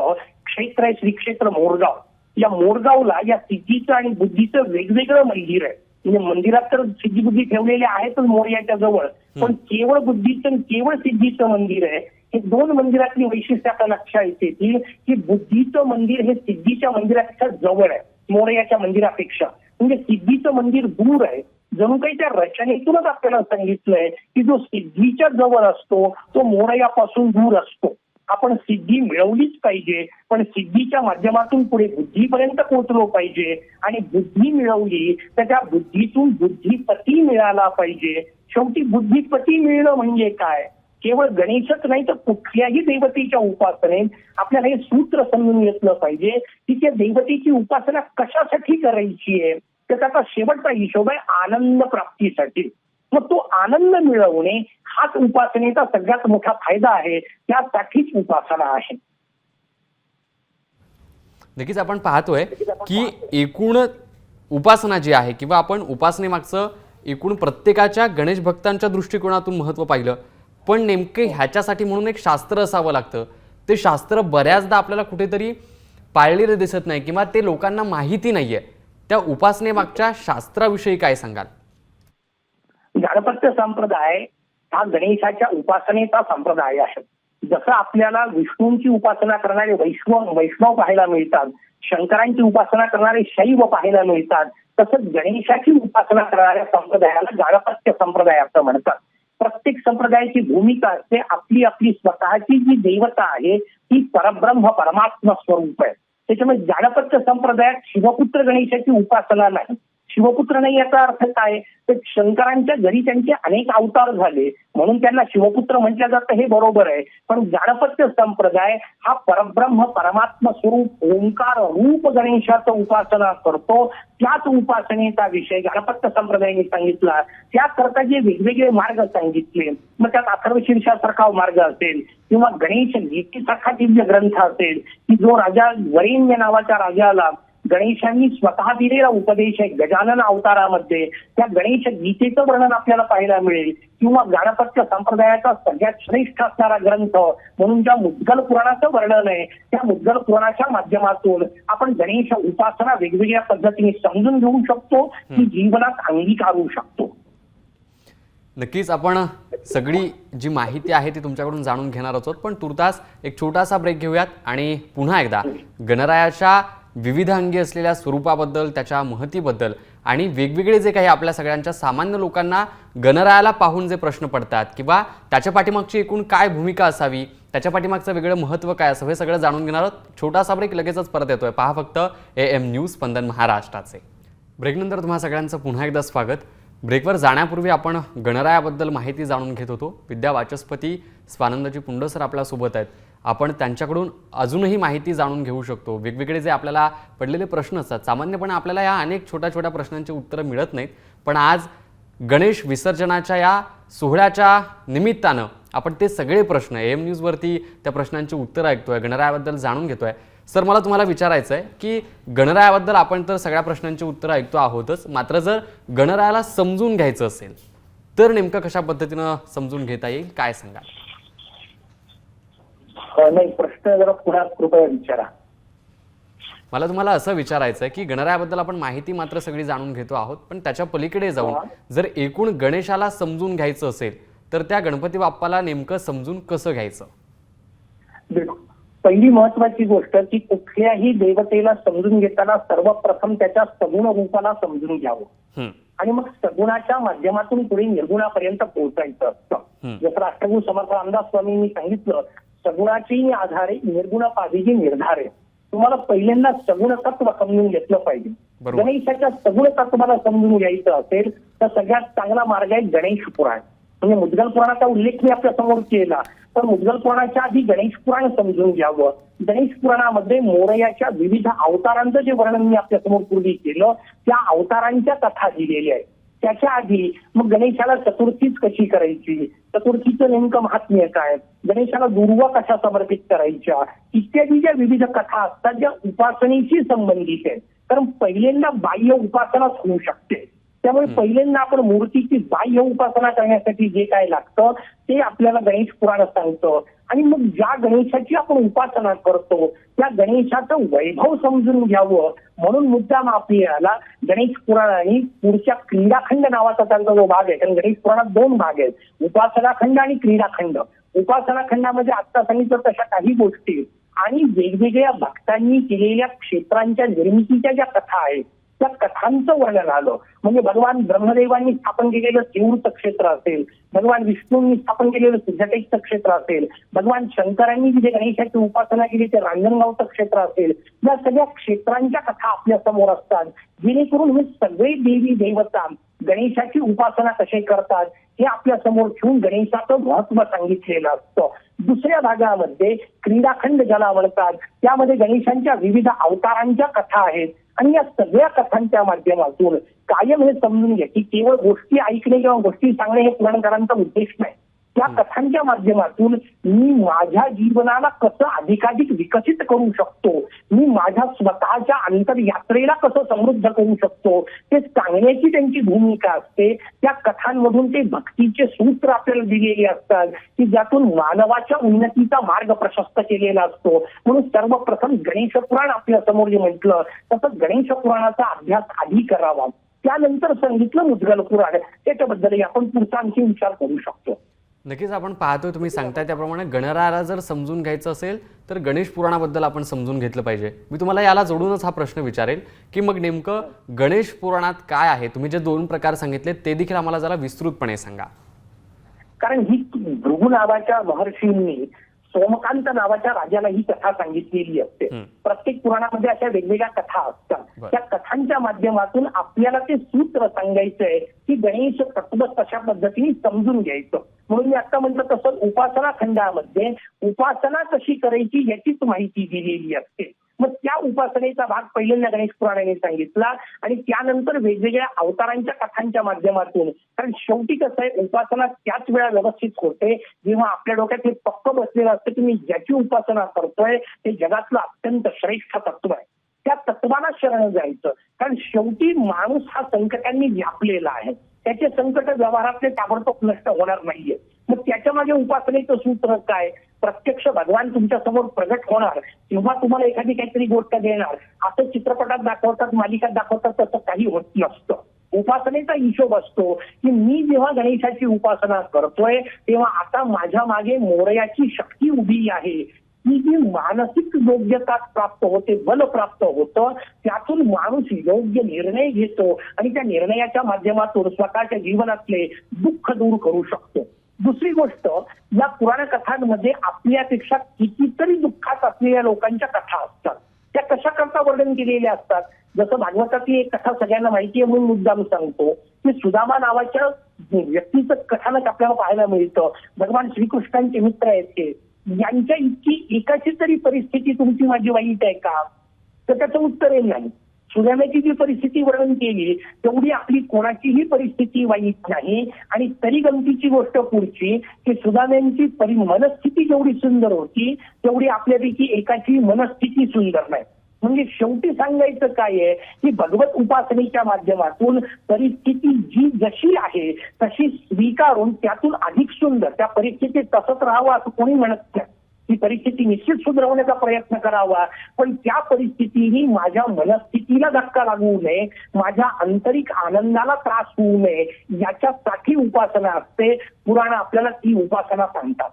क्षेत्र आहे श्री क्षेत्र मोरगाव. या मोरगावला या सिद्धीचं आणि बुद्धीचं वेगवेगळं मंदिर आहे. म्हणजे मंदिरात तर सिद्धी बुद्धी ठेवलेले आहेतच मोरयाच्या जवळ, पण केवळ बुद्धीचं केवळ सिद्धीचं मंदिर आहे. हे दोन मंदिरातली वैशिष्ट्य आता लक्षात येते की बुद्धीचं मंदिर हे सिद्धीच्या मंदिरापेक्षा जवळ आहे, मोरयाच्या मंदिरापेक्षा. म्हणजे सिद्धीचं मंदिर दूर आहे. जणू काही त्या रचनेतूनच आपल्याला सांगितलंय की जो सिद्धीच्या जवळ असतो तो मोरयापासून दूर असतो. आपण सिद्धी मिळवलीच पाहिजे, पण सिद्धीच्या माध्यमातून पुढे बुद्धीपर्यंत पोहोचलो पाहिजे. आणि बुद्धी मिळवली तर त्या बुद्धीतून बुद्धिपती मिळाला पाहिजे. शेवटी बुद्धिपती मिळणं म्हणजे काय? केवळ गणेशच नाही तर कुठल्याही देवतेच्या उपासनेत आपल्याला हे सूत्र समजून घेतलं पाहिजे की त्या देवतेची उपासना कशासाठी करायची आहे. तर त्याचा शेवटचा हिशोब आहे आनंद प्राप्तीसाठी. मग तो आनंद मिळवणे हाच उपासनेचा सगळ्यात मोठा फायदा आहे. त्यासाठीच उपासना आहे. नक्कीच आपण पाहतोय की एकूण उपासना जी आहे किंवा आपण उपासनेमागचं एकूण प्रत्येकाच्या गणेश भक्तांच्या दृष्टिकोनातून महत्त्व पाहिलं, पण नेमके ह्याच्यासाठी म्हणून एक शास्त्र असावं लागतं. ते शास्त्र बऱ्याचदा आपल्याला कुठेतरी पाळलेलं दिसत नाही किंवा ते लोकांना माहिती नाहीये. त्या उपासनेमागच्या शास्त्राविषयी काय सांगाल? गणपत्य संप्रदाय हा गणेशाच्या उपासनेचा संप्रदाय आहे. जसं आपल्याला विष्णूंची उपासना करणारे वैष्णव पाहायला मिळतात, शंकरांची उपासना करणारे शैव पाहायला मिळतात, तसंच गणेशाची उपासना करणाऱ्या संप्रदायाला गणपत्य संप्रदाय असं म्हणतात. प्रत्येक संप्रदायाची भूमिका असते आपली आपली स्वतःची जी देवता आहे ती परब्रह्म परमात्मा स्वरूप आहे. त्याच्यामुळे गणपत्य संप्रदायात शिवपुत्र गणेशाची उपासना नाही. शिवपुत्र नाही याचा अर्थ काय? तर शंकरांच्या घरी त्यांचे अनेक अवतार झाले म्हणून त्यांना शिवपुत्र म्हटलं जातं, हे बरोबर आहे. पण गणपत्य संप्रदाय हा परब्रह्म परमात्मा स्वरूप ओंकार रूप गणेशाचं उपासना करतो. त्याच उपासनेचा विषय गणपत्य संप्रदायाने सांगितला. त्याकरता जे वेगवेगळे मार्ग सांगितले, मग त्यात अथर्वशीर्षासारखा मार्ग असेल किंवा गणेश गीतेसारखा दिव्य ग्रंथ असेल की जो राजा वरेण्य नावाच्या राजाला गणेशांनी स्वतः दिलेला उपदेश आहे गजानन अवतारामध्ये, त्या गणेश गीतेचं वर्णन आपल्याला पाहायला मिळेल. किंवा गणपत्य संप्रदायाचा सगळ्यात श्रेष्ठ असणारा ग्रंथ म्हणून ज्या मुद्गल पुराणाचं वर्णन आहे, त्या मुद्गल पुराणाच्या माध्यमातून आपण गणेश उपासना वेगवेगळ्या पद्धतीने समजून घेऊ शकतो, ती जीवनात अंगीकारू शकतो. नक्कीच आपण सगळी जी माहिती आहे ती तुमच्याकडून जाणून घेणार आहोत, पण तुर्तास एक छोटासा ब्रेक घेऊयात आणि पुन्हा एकदा गणरायाच्या विविध अंगी असलेल्या स्वरूपाबद्दल, त्याच्या महतीबद्दल आणि वेगवेगळे जे काही आपल्या सगळ्यांच्या सामान्य लोकांना गणरायाला पाहून जे प्रश्न पडतात किंवा त्याच्या पाठीमागची एकूण काय भूमिका असावी, त्याच्या पाठीमागचं वेगळं महत्त्व काय असावं, हे सगळं जाणून घेणार आहोत. छोटासा ब्रेक, लगेचच परत येतोय. पहा फक्त AM न्यूज स्पंदन महाराष्ट्राचे. ब्रेकनंतर तुम्हा सगळ्यांचं पुन्हा एकदा स्वागत. ब्रेकवर जाण्यापूर्वी आपण गणरायाबद्दल माहिती जाणून घेत होतो. विद्या वाचस्पती स्वानंदजी पुंड सर आपल्यासोबत आहेत. आपण त्यांच्याकडून अजूनही माहिती जाणून घेऊ शकतो. वेगवेगळे जे आपल्याला पडलेले प्रश्न असतात, सामान्यपणे आपल्याला या अनेक छोट्या छोट्या प्रश्नांची उत्तरं मिळत नाहीत, पण आज गणेश विसर्जनाच्या या सोहळ्याच्या निमित्तानं आपण ते सगळे प्रश्न AM न्यूजवरती त्या प्रश्नांची उत्तरं ऐकतोय, गणरायाबद्दल जाणून घेतोय. सर, मला तुम्हाला विचारायचं आहे की गणरायाबद्दल आपण तर सगळ्या प्रश्नांची उत्तरं ऐकतो आहोतच, मात्र जर गणरायाला समजून घ्यायचं असेल तर नेमकं कशा पद्धतीनं समजून घेता येईल, काय सांगाल? नाही, प्रश्न जरा पुन्हा कृपया विचारा. मला तुम्हाला असं विचारायचं आहे की गणरायाबद्दल आपण माहिती मात्र सगळी जाणून घेतो आहोत, पण त्याच्या पलीकडे जाऊन जर एकूण गणेशाला समजून घ्यायचं असेल तर त्या गणपती बाप्पाला नेमकं समजून कसं घ्यायचं? पहिली महत्वाची गोष्ट की कुठल्याही देवतेला समजून घेताना सर्वप्रथम त्याच्या सगुण रूपाला समजून घ्यावं आणि मग सगुणाच्या माध्यमातून पुढे निर्गुणापर्यंत पोहोचायचं असतं. जसं राष्ट्रगुरु समर्थ रामदास स्वामींनी सांगितलं, सगुणाची आधारे निर्गुण पाहिजे निर्धारे. तुम्हाला पहिल्यांदा सगुण तत्व समजून घेतलं पाहिजे. गणेशाच्या सगुण तत्वाला समजून घ्यायचं असेल तर सगळ्यात चांगला मार्ग आहे गणेश पुराण. म्हणजे मुद्गल पुराणाचा उल्लेख मी आपल्या समोर केला, पण मुद्गल पुराणाच्या आधी गणेश पुराण समजून घ्यावं. गणेश पुराणामध्ये मोरयाच्या विविध अवतारांचं जे वर्णन मी आपल्या समोर पूर्वी केलं, त्या अवतारांच्या कथा दिलेल्या आहेत. त्याच्या आधी मग गणेशाला चतुर्थीच कशी करायची, चतुर्थीचं नेमकं महात्म्य काय, गणेशाला दुर्वा कशा समर्पित करायच्या, इत्यादी ज्या विविध कथा असतात ज्या उपासनेशी संबंधित आहेत. कारण पहिल्यांदा बाह्य उपासनाच होऊ शकते. त्यामुळे पहिल्यांदा आपण मूर्तीची बाह्य उपासना करण्यासाठी जे काय लागतं ते आपल्याला गणेश पुराण सांगतं. आणि मग ज्या गणेशाची आपण उपासना करतो त्या गणेशाचं वैभव समजून घ्यावं म्हणून मुद्दाम आपल्याला गणेश पुराणाने पुढच्या क्रीडाखंड नावाचा त्यांचा जो भाग आहे, कारण गणेश पुराणात 2 भाग आहेत, उपासनाखंड आणि क्रीडाखंड. उपासना खंडामध्ये आता सांगितलं तशा काही गोष्टी आणि वेगवेगळ्या भक्तांनी केलेल्या क्षेत्रांच्या निर्मितीच्या ज्या कथा आहेत त्या कथांचं वर्णन आलं. म्हणजे भगवान ब्रह्मदेवांनी स्थापन केलेलं शिवृत क्षेत्र असेल, भगवान विष्णूंनी स्थापन केलेलं सिद्धटेकचं क्षेत्र असेल, भगवान शंकरांनी जिथे गणेशाची उपासना केली ते रांजणगावचं क्षेत्र असेल, या सगळ्या क्षेत्रांच्या कथा आपल्या समोर असतात, जेणेकरून हे सगळे देवी देवता गणेशाची उपासना कसे करतात हे आपल्या समोर ठेवून गणेशाचं महत्व सांगितलेलं असतं. दुसऱ्या भागामध्ये क्रीडाखंड ज्याला म्हणतात त्यामध्ये गणेशांच्या विविध अवतारांच्या कथा आहेत आणि या सगळ्या कथांच्या माध्यमातून कायम हे समजून घ्या की केवळ गोष्टी ऐकणे किंवा गोष्टी सांगणे हे पुराणकारांचा उद्देश नाही. त्या कथांच्या माध्यमातून मी माझ्या जीवनाला कसं अधिकाधिक विकसित करू शकतो, मी माझ्या स्वतःच्या अंतरयात्रेला कसं समृद्ध करू शकतो ते सांगण्याची त्यांची भूमिका असते. त्या कथांमधून ते भक्तीचे सूत्र आपल्याला दिलेले असतात की ज्यातून मानवाच्या उन्नतीचा मार्ग प्रशस्त केलेला असतो. म्हणून सर्वप्रथम गणेश पुराण आपल्या समोर जे म्हटलं तसं गणेश पुराणाचा अभ्यास आधी करावा, त्यानंतर सांगितलं मुद्गल पुराण, त्याच्याबद्दलही आपण पुढचा आणखी विचार करू शकतो. नक्कीच आपण पाहतोय तुम्ही सांगताय त्याप्रमाणे गणरायाला जर समजून घ्यायचं असेल तर गणेश पुराणाबद्दल आपण समजून घेतलं पाहिजे. मी तुम्हाला याला जोडूनच हा प्रश्न विचारेल की मग नेमकं गणेश पुराणात काय आहे, तुम्ही जे 2 प्रकार सांगितले ते देखील आम्हाला जरा विस्तृतपणे सांगा. कारण ही भृगु नावाच्या महर्षींनी सोमकांत नावाच्या राजाला ही कथा सांगितलेली असते. प्रत्येक पुराणामध्ये अशा वेगवेगळ्या कथा असतात. त्या कथांच्या माध्यमातून आपल्याला ते सूत्र सांगायचंय की गणेश तत्व कशा पद्धतीने समजून घ्यायचं. म्हणून मी आता म्हटलं तसं उपासना खंडामध्ये उपासना कशी करायची याचीच माहिती दिलेली असते. मग त्या उपासनेचा भाग पहिल्यांदा गणेश पुराणाने सांगितला आणि त्यानंतर वेगवेगळ्या अवतारांच्या कथांच्या माध्यमातून, कारण शेवटी कसं आहे उपासना त्याच वेळा व्यवस्थित होते जेव्हा आपल्या डोक्यात हे पक्क बसलेलं असतं की मी ज्याची उपासना करतोय ते जगातलं अत्यंत श्रेष्ठ तत्व आहे, त्या तत्वाला शरण जायचं. कारण शेवटी माणूस हा संकटांनी व्यापलेला आहे, त्याचे संकट व्यवहारातले ताबडतोब नष्ट होणार नाहीये. मग त्याच्या मागे उपासनेचं सूत्र काय, प्रत्यक्ष भगवान तुमच्या समोर प्रगट होणार तेव्हा तुम्हाला एखादी काहीतरी गोष्ट देणार. असं चित्रपटात दाखवतात, मालिकात दाखवतात, तसं काही होत नसतं. उपासनेचा हिशोब असतो की मी जेव्हा गणेशाची उपासना करतोय तेव्हा आता माझ्या मागे मोरयाची शक्ती उभी आहे. ही जी मानसिक योग्यता प्राप्त होते, बल प्राप्त होतं, त्यातून माणूस योग्य निर्णय घेतो आणि त्या निर्णयाच्या माध्यमातून स्वतःच्या जीवनातले दुःख दूर करू शकतो. दुसरी गोष्ट, या पुराण कथांमध्ये आपल्यापेक्षा कितीतरी दुःखात असलेल्या लोकांच्या कथा असतात. त्या कशा करता वर्णन केलेल्या असतात. जसं भागवतातली एक कथा सगळ्यांना माहिती आहे म्हणून मुद्दाम सांगतो की सुदामा नावाच्या व्यक्तीचं कथानक आपल्याला पाहायला मिळतं. भगवान श्रीकृष्णांचे मित्र आहेत ते, यांच्या इतकी एकाची तरी परिस्थिती तुमची माझी वाईट आहे का, तर त्याचं उत्तर आहे नाही. सुदाम्याची जी परिस्थिती वर्णन केली तेवढी आपली कोणाचीही परिस्थिती वाईट नाही. आणि तरी गमतीची गोष्ट पुढची की सुदाम्यांची मनस्थिती जेवढी सुंदर होती तेवढी आपल्यापैकी एकाची मनस्थिती सुंदर नाही. म्हणजे शेवटी सांगायचं काय आहे की भगवत उपासनेच्या माध्यमातून परिस्थिती जी जशी आहे तशी स्वीकारून त्यातून अधिक सुंदर, त्या परिस्थितीत तसंच राहावं असं कोणी म्हणत नाही. ही परिस्थिती निश्चित सुधारवण्याचा प्रयत्न करावा, पण त्या परिस्थितीही माझ्या मनस्थितीला धक्का लागू नये, माझ्या आंतरिक आनंदाला त्रास होऊ नये याच्यासाठी उपासना असते. पुराण आपल्याला ती उपासना सांगतात.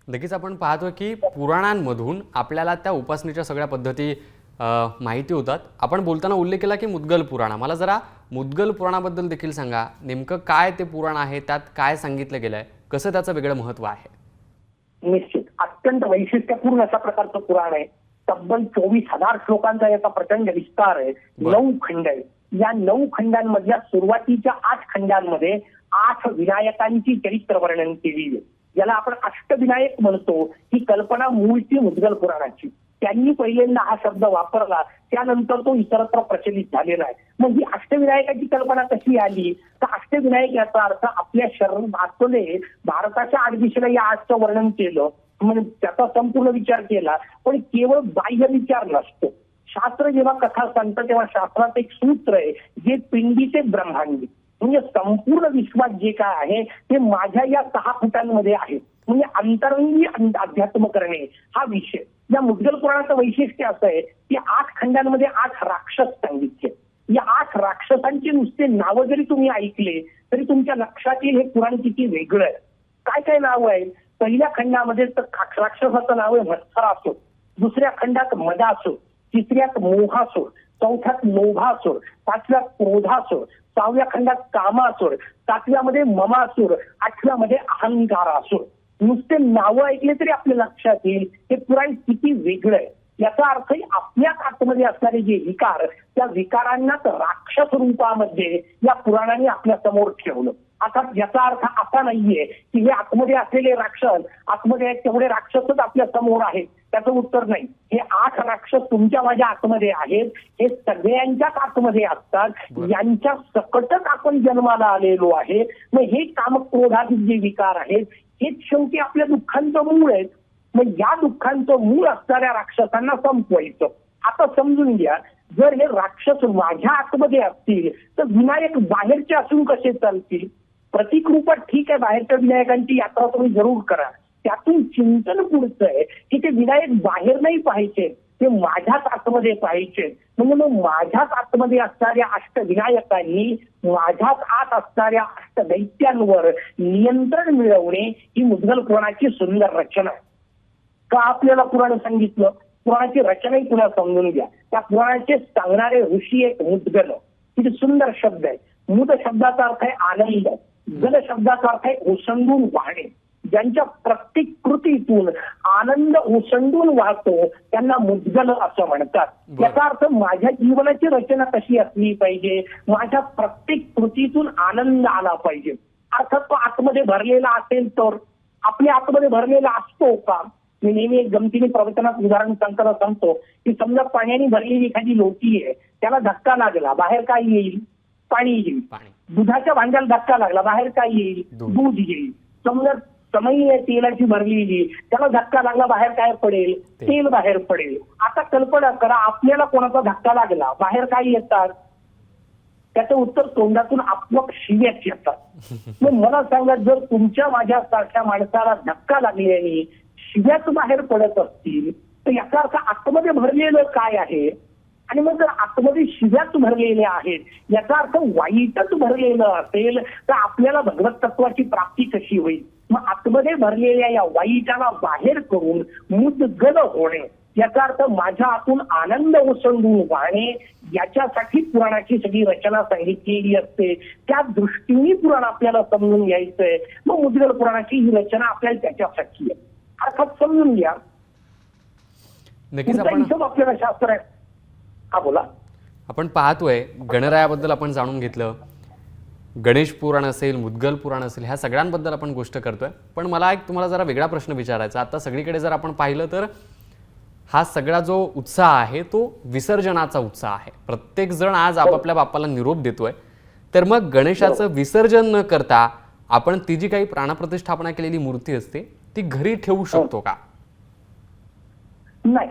नक्कीच आपण पाहतो की पुराणांमधून आपल्याला त्या उपासनेच्या सगळ्या पद्धती माहिती होतात. आपण बोलताना उल्लेख केला की मुद्गल पुराण, मला जरा मुद्गल पुराणाबद्दल देखील सांगा. नेमकं काय ते पुराण आहे, त्यात काय सांगितलं गेलंय, कसं त्याचं वेगळं महत्व आहे? निश्चित अत्यंत वैशिष्ट्यपूर्ण अशा प्रकारचं पुराण आहे. तब्बल 24,000 श्लोकांचा याचा प्रचंड विस्तार आहे. 9 खंड आहे. या 9 खंडांमधल्या सुरुवातीच्या 8 खंडांमध्ये 8 विनायकांची चरित्र वर्णन केली आहे. याला आपण अष्टविनायक म्हणतो. ही कल्पना मूळची मुद्गल पुराणाची. त्यांनी पहिल्यांदा हा शब्द वापरला, त्यानंतर तो इतरत्र प्रचलित झालेला आहे. मग ही अष्टविनायकाची कल्पना कशी आली, तर अष्टविनायक याचा अर्थ आपल्या शरीरातले भारताच्या 8 दिशेला या 8चं वर्णन केलं, म्हणजे त्याचा संपूर्ण विचार केला. पण केवळ बाह्य विचार नसतो. शास्त्र जेव्हा कथा सांगतं तेव्हा शास्त्रात एक सूत्र आहे जे पिंडीचे ब्रह्मांडी, म्हणजे संपूर्ण विश्वात जे काय आहे ते माझ्या या 6 फुटांमध्ये आहे. म्हणजे अंतरंगी अध्यात्म करणे हा विषय. या मुद्गल पुराणाचं वैशिष्ट्य असं आहे की 8 खंडांमध्ये 8 राक्षस सांगितले. या 8 राक्षसांची नुसते नावं जरी तुम्ही ऐकले तरी तुमच्या लक्षात येईल हे पुराण किती वेगळं आहे. काय काय नावं आहेत. पहिल्या खंडामध्ये तर राक्षसाचं नाव आहे मत्सरासूर, दुसऱ्या खंडात मदासूर, तिसऱ्यात मोहासूर, चौथ्यात लोभासूर, पाचव्यात क्रोधासूर, 6व्या खंडात कामासूर, 7व्यामध्ये ममासूर, 8व्यामध्ये अहंकारासूर. नुसते नावं ऐकले तरी आपल्या लक्षात येईल हे पुराण किती वेगळं आहे. याचा अर्थ आपल्याच आतमध्ये असणारे जे विकार, त्या विकारांनाच राक्षस रूपामध्ये या पुराणाने आपल्या समोर ठेवलं. आता याचा अर्थ असा नाहीये की हे आतमध्ये असलेले राक्षस आतमध्ये आहेत तेवढे राक्षसच आपल्या समोर आहेत, त्याचं उत्तर नाही. हे 8 राक्षस तुमच्या माझ्या आतमध्ये आहेत, हे सगळ्यांच्याच आतमध्ये असतात, यांच्या सकटच आपण जन्माला आलेलो आहे. मग हे कामक्रोधातील जे विकार आहेत हेच शेवटी आपल्या दुःखांचं मूळ आहेत. मग या दुःखांचं मूळ असणाऱ्या राक्षसांना संपवायचं. आता समजून घ्या, जर हे राक्षस माझ्या आतमध्ये असतील तर विनायक बाहेरचे असून कसे चालतील? प्रतीक रूपात ठीक आहे, बाहेरच्या विनायकांची यात्रा तुम्ही जरूर करा. त्यातून चिंतन पुढचं आहे की ते विनायक बाहेर नाही पाहायचे, ते माझ्याच आतमध्ये पाहायचे. म्हणजे मग माझ्याच आतमध्ये असणाऱ्या अष्टविनायकांनी माझ्याच आत असणाऱ्या अष्टदैत्यांवर नियंत्रण मिळवणे ही मुद्गल पुराणाची सुंदर रचना आहे. का आपल्याला पुराण सांगितलं? पुराणाची रचनाही तुला समजून घ्या. त्या पुराणाचे सांगणारे ऋषी एक मुद्गल, किती सुंदर शब्द आहे. मुद शब्दाचा अर्थ आहे आनंद, गल शब्दाचा अर्थ आहे ओसंडून वाहणे. ज्यांच्या प्रत्येक कृतीतून आनंद ओसंडून वाहतो त्यांना मुद्गल असं म्हणतात. याचा अर्थ माझ्या जीवनाची रचना कशी असली पाहिजे, माझ्या प्रत्येक कृतीतून आनंद आला पाहिजे. अर्थात तो आतमध्ये भरलेला असेल तर. आपल्या आतमध्ये भरलेला असतो का? मी नेहमी एक गमतीने प्रवचनात उदाहरण सांगताना सांगतो की समजा पाण्याने भरलेली एखादी लोटी आहे, त्याला धक्का लागला, बाहेर काय येईल? पाणी येईल. दुधाच्या भांड्याला धक्का लागला, बाहेर काय येईल? दूध येईल. समजा समई आहे तेलाची भरलेली, त्याला धक्का लागला, बाहेर काय पडेल? तेल बाहेर पडेल. आता कल्पना करा, आपल्याला कोणाचा धक्का लागला, बाहेर काय येतात? त्याचं उत्तर तोंडातून आपोआप शिव्याच येतात. मग मला सांगा, जर तुमच्या माझ्यासारख्या माणसाला धक्का लागल्याने शिव्याच बाहेर पडत असतील तर याचा अर्थ आतमध्ये भरलेलं काय आहे? आणि मग जर आतमध्ये शिव्याच भरलेल्या आहेत याचा अर्थ वाईटच भरलेलं असेल तर आपल्याला भगवत तत्वाची प्राप्ती कशी होईल? मग आतमध्ये भरलेल्या या वाईटाला बाहेर करून मुद्गल होणे, याचा अर्थ माझ्या आतून आनंद ओसंडून वाहणे, याच्यासाठी पुराणाची सगळी रचना सांगितलेली असते. त्या दृष्टीने पुराण आपल्याला समजून घ्यायचंय. मग मुद्गल पुराणाची ही रचना आपल्याला त्याच्यासाठी आहे. अर्थात समजून घ्या. नक्कीच आपल्याला शास्त्र आहे. हा बोला. आपण पाहतोय गणरायाबद्दल आपण जाणून घेतलं, गणेश पुराण असेल, मुद्गल पुराण असेल, ह्या सगळ्यांबद्दल आपण गोष्ट करतोय. पण मला एक तुम्हाला जरा वेगळा प्रश्न विचारायचा. आता सगळीकडे जर आपण पाहिलं तर हा सगळा जो उत्साह आहे तो विसर्जनाचा उत्साह आहे. प्रत्येक जण आज आपापल्या बाप्पाला निरोप देतोय. तर मग गणेशाचं विसर्जन न करता आपण ती जी काही प्राणप्रतिष्ठापना केलेली मूर्ती असते ती घरी ठेवू शकतो का? नाही.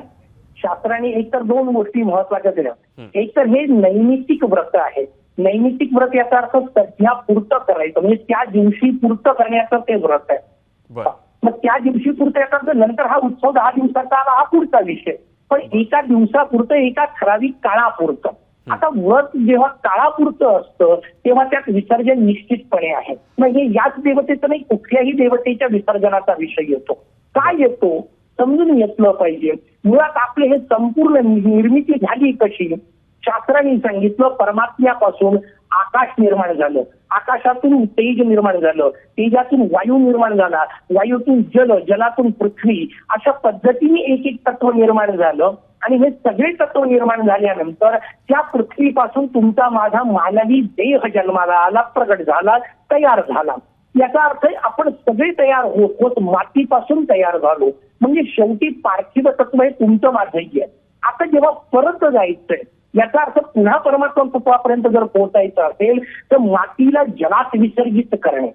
शास्त्राने एकतर 2 गोष्टी महत्वाच्या दिल्या. एक तर हे नैमित्तिक व्रत आहे. नैमित्तिक व्रत याचा अर्थ सध्या पुरतं करायचं, म्हणजे त्या दिवशी पुरतं करण्याचं ते व्रत आहे. मग त्या दिवशी पुरतं याचा अर्थ नंतर हा उत्सव 10 दिवसाचा आला, हा पुढचा विषय. पण एका दिवसापुरतं, एका ठराविक काळापुरतं. आता व्रत जेव्हा काळापुरतं असतं तेव्हा त्यात विसर्जन निश्चितपणे आहे. मग हे याच देवतेचं नाही, कुठल्याही देवतेच्या विसर्जनाचा विषय येतो. काय येतो समजून घेतलं पाहिजे. मुळात आपले हे संपूर्ण निर्मिती झाली कशी? शास्त्राने सांगितलं, परमात्म्यापासून आकाश निर्माण झालं, आकाशातून तेज निर्माण झालं, तेजातून वायू निर्माण झाला, वायूतून जल, जलातून पृथ्वी, अशा पद्धतीने एक एक तत्व निर्माण झालं. आणि हे सगळे तत्व निर्माण झाल्यानंतर त्या पृथ्वीपासून तुमचा माझा मानवी देह जन्माला आला, प्रगट झाला, तयार झाला. याचा अर्थ आपण सगळे तयार होत होत मातीपासून तयार झालो. म्हणजे शेवटी पार्थिव तत्व हे तुमचं माझंही आहे. आता जेव्हा परत जायचंय याचा अर्थ पुन्हा परमात्मा तत्वापर्यंत जर पोहोचायचं असेल तर मातीला जलात विसर्जित करणे.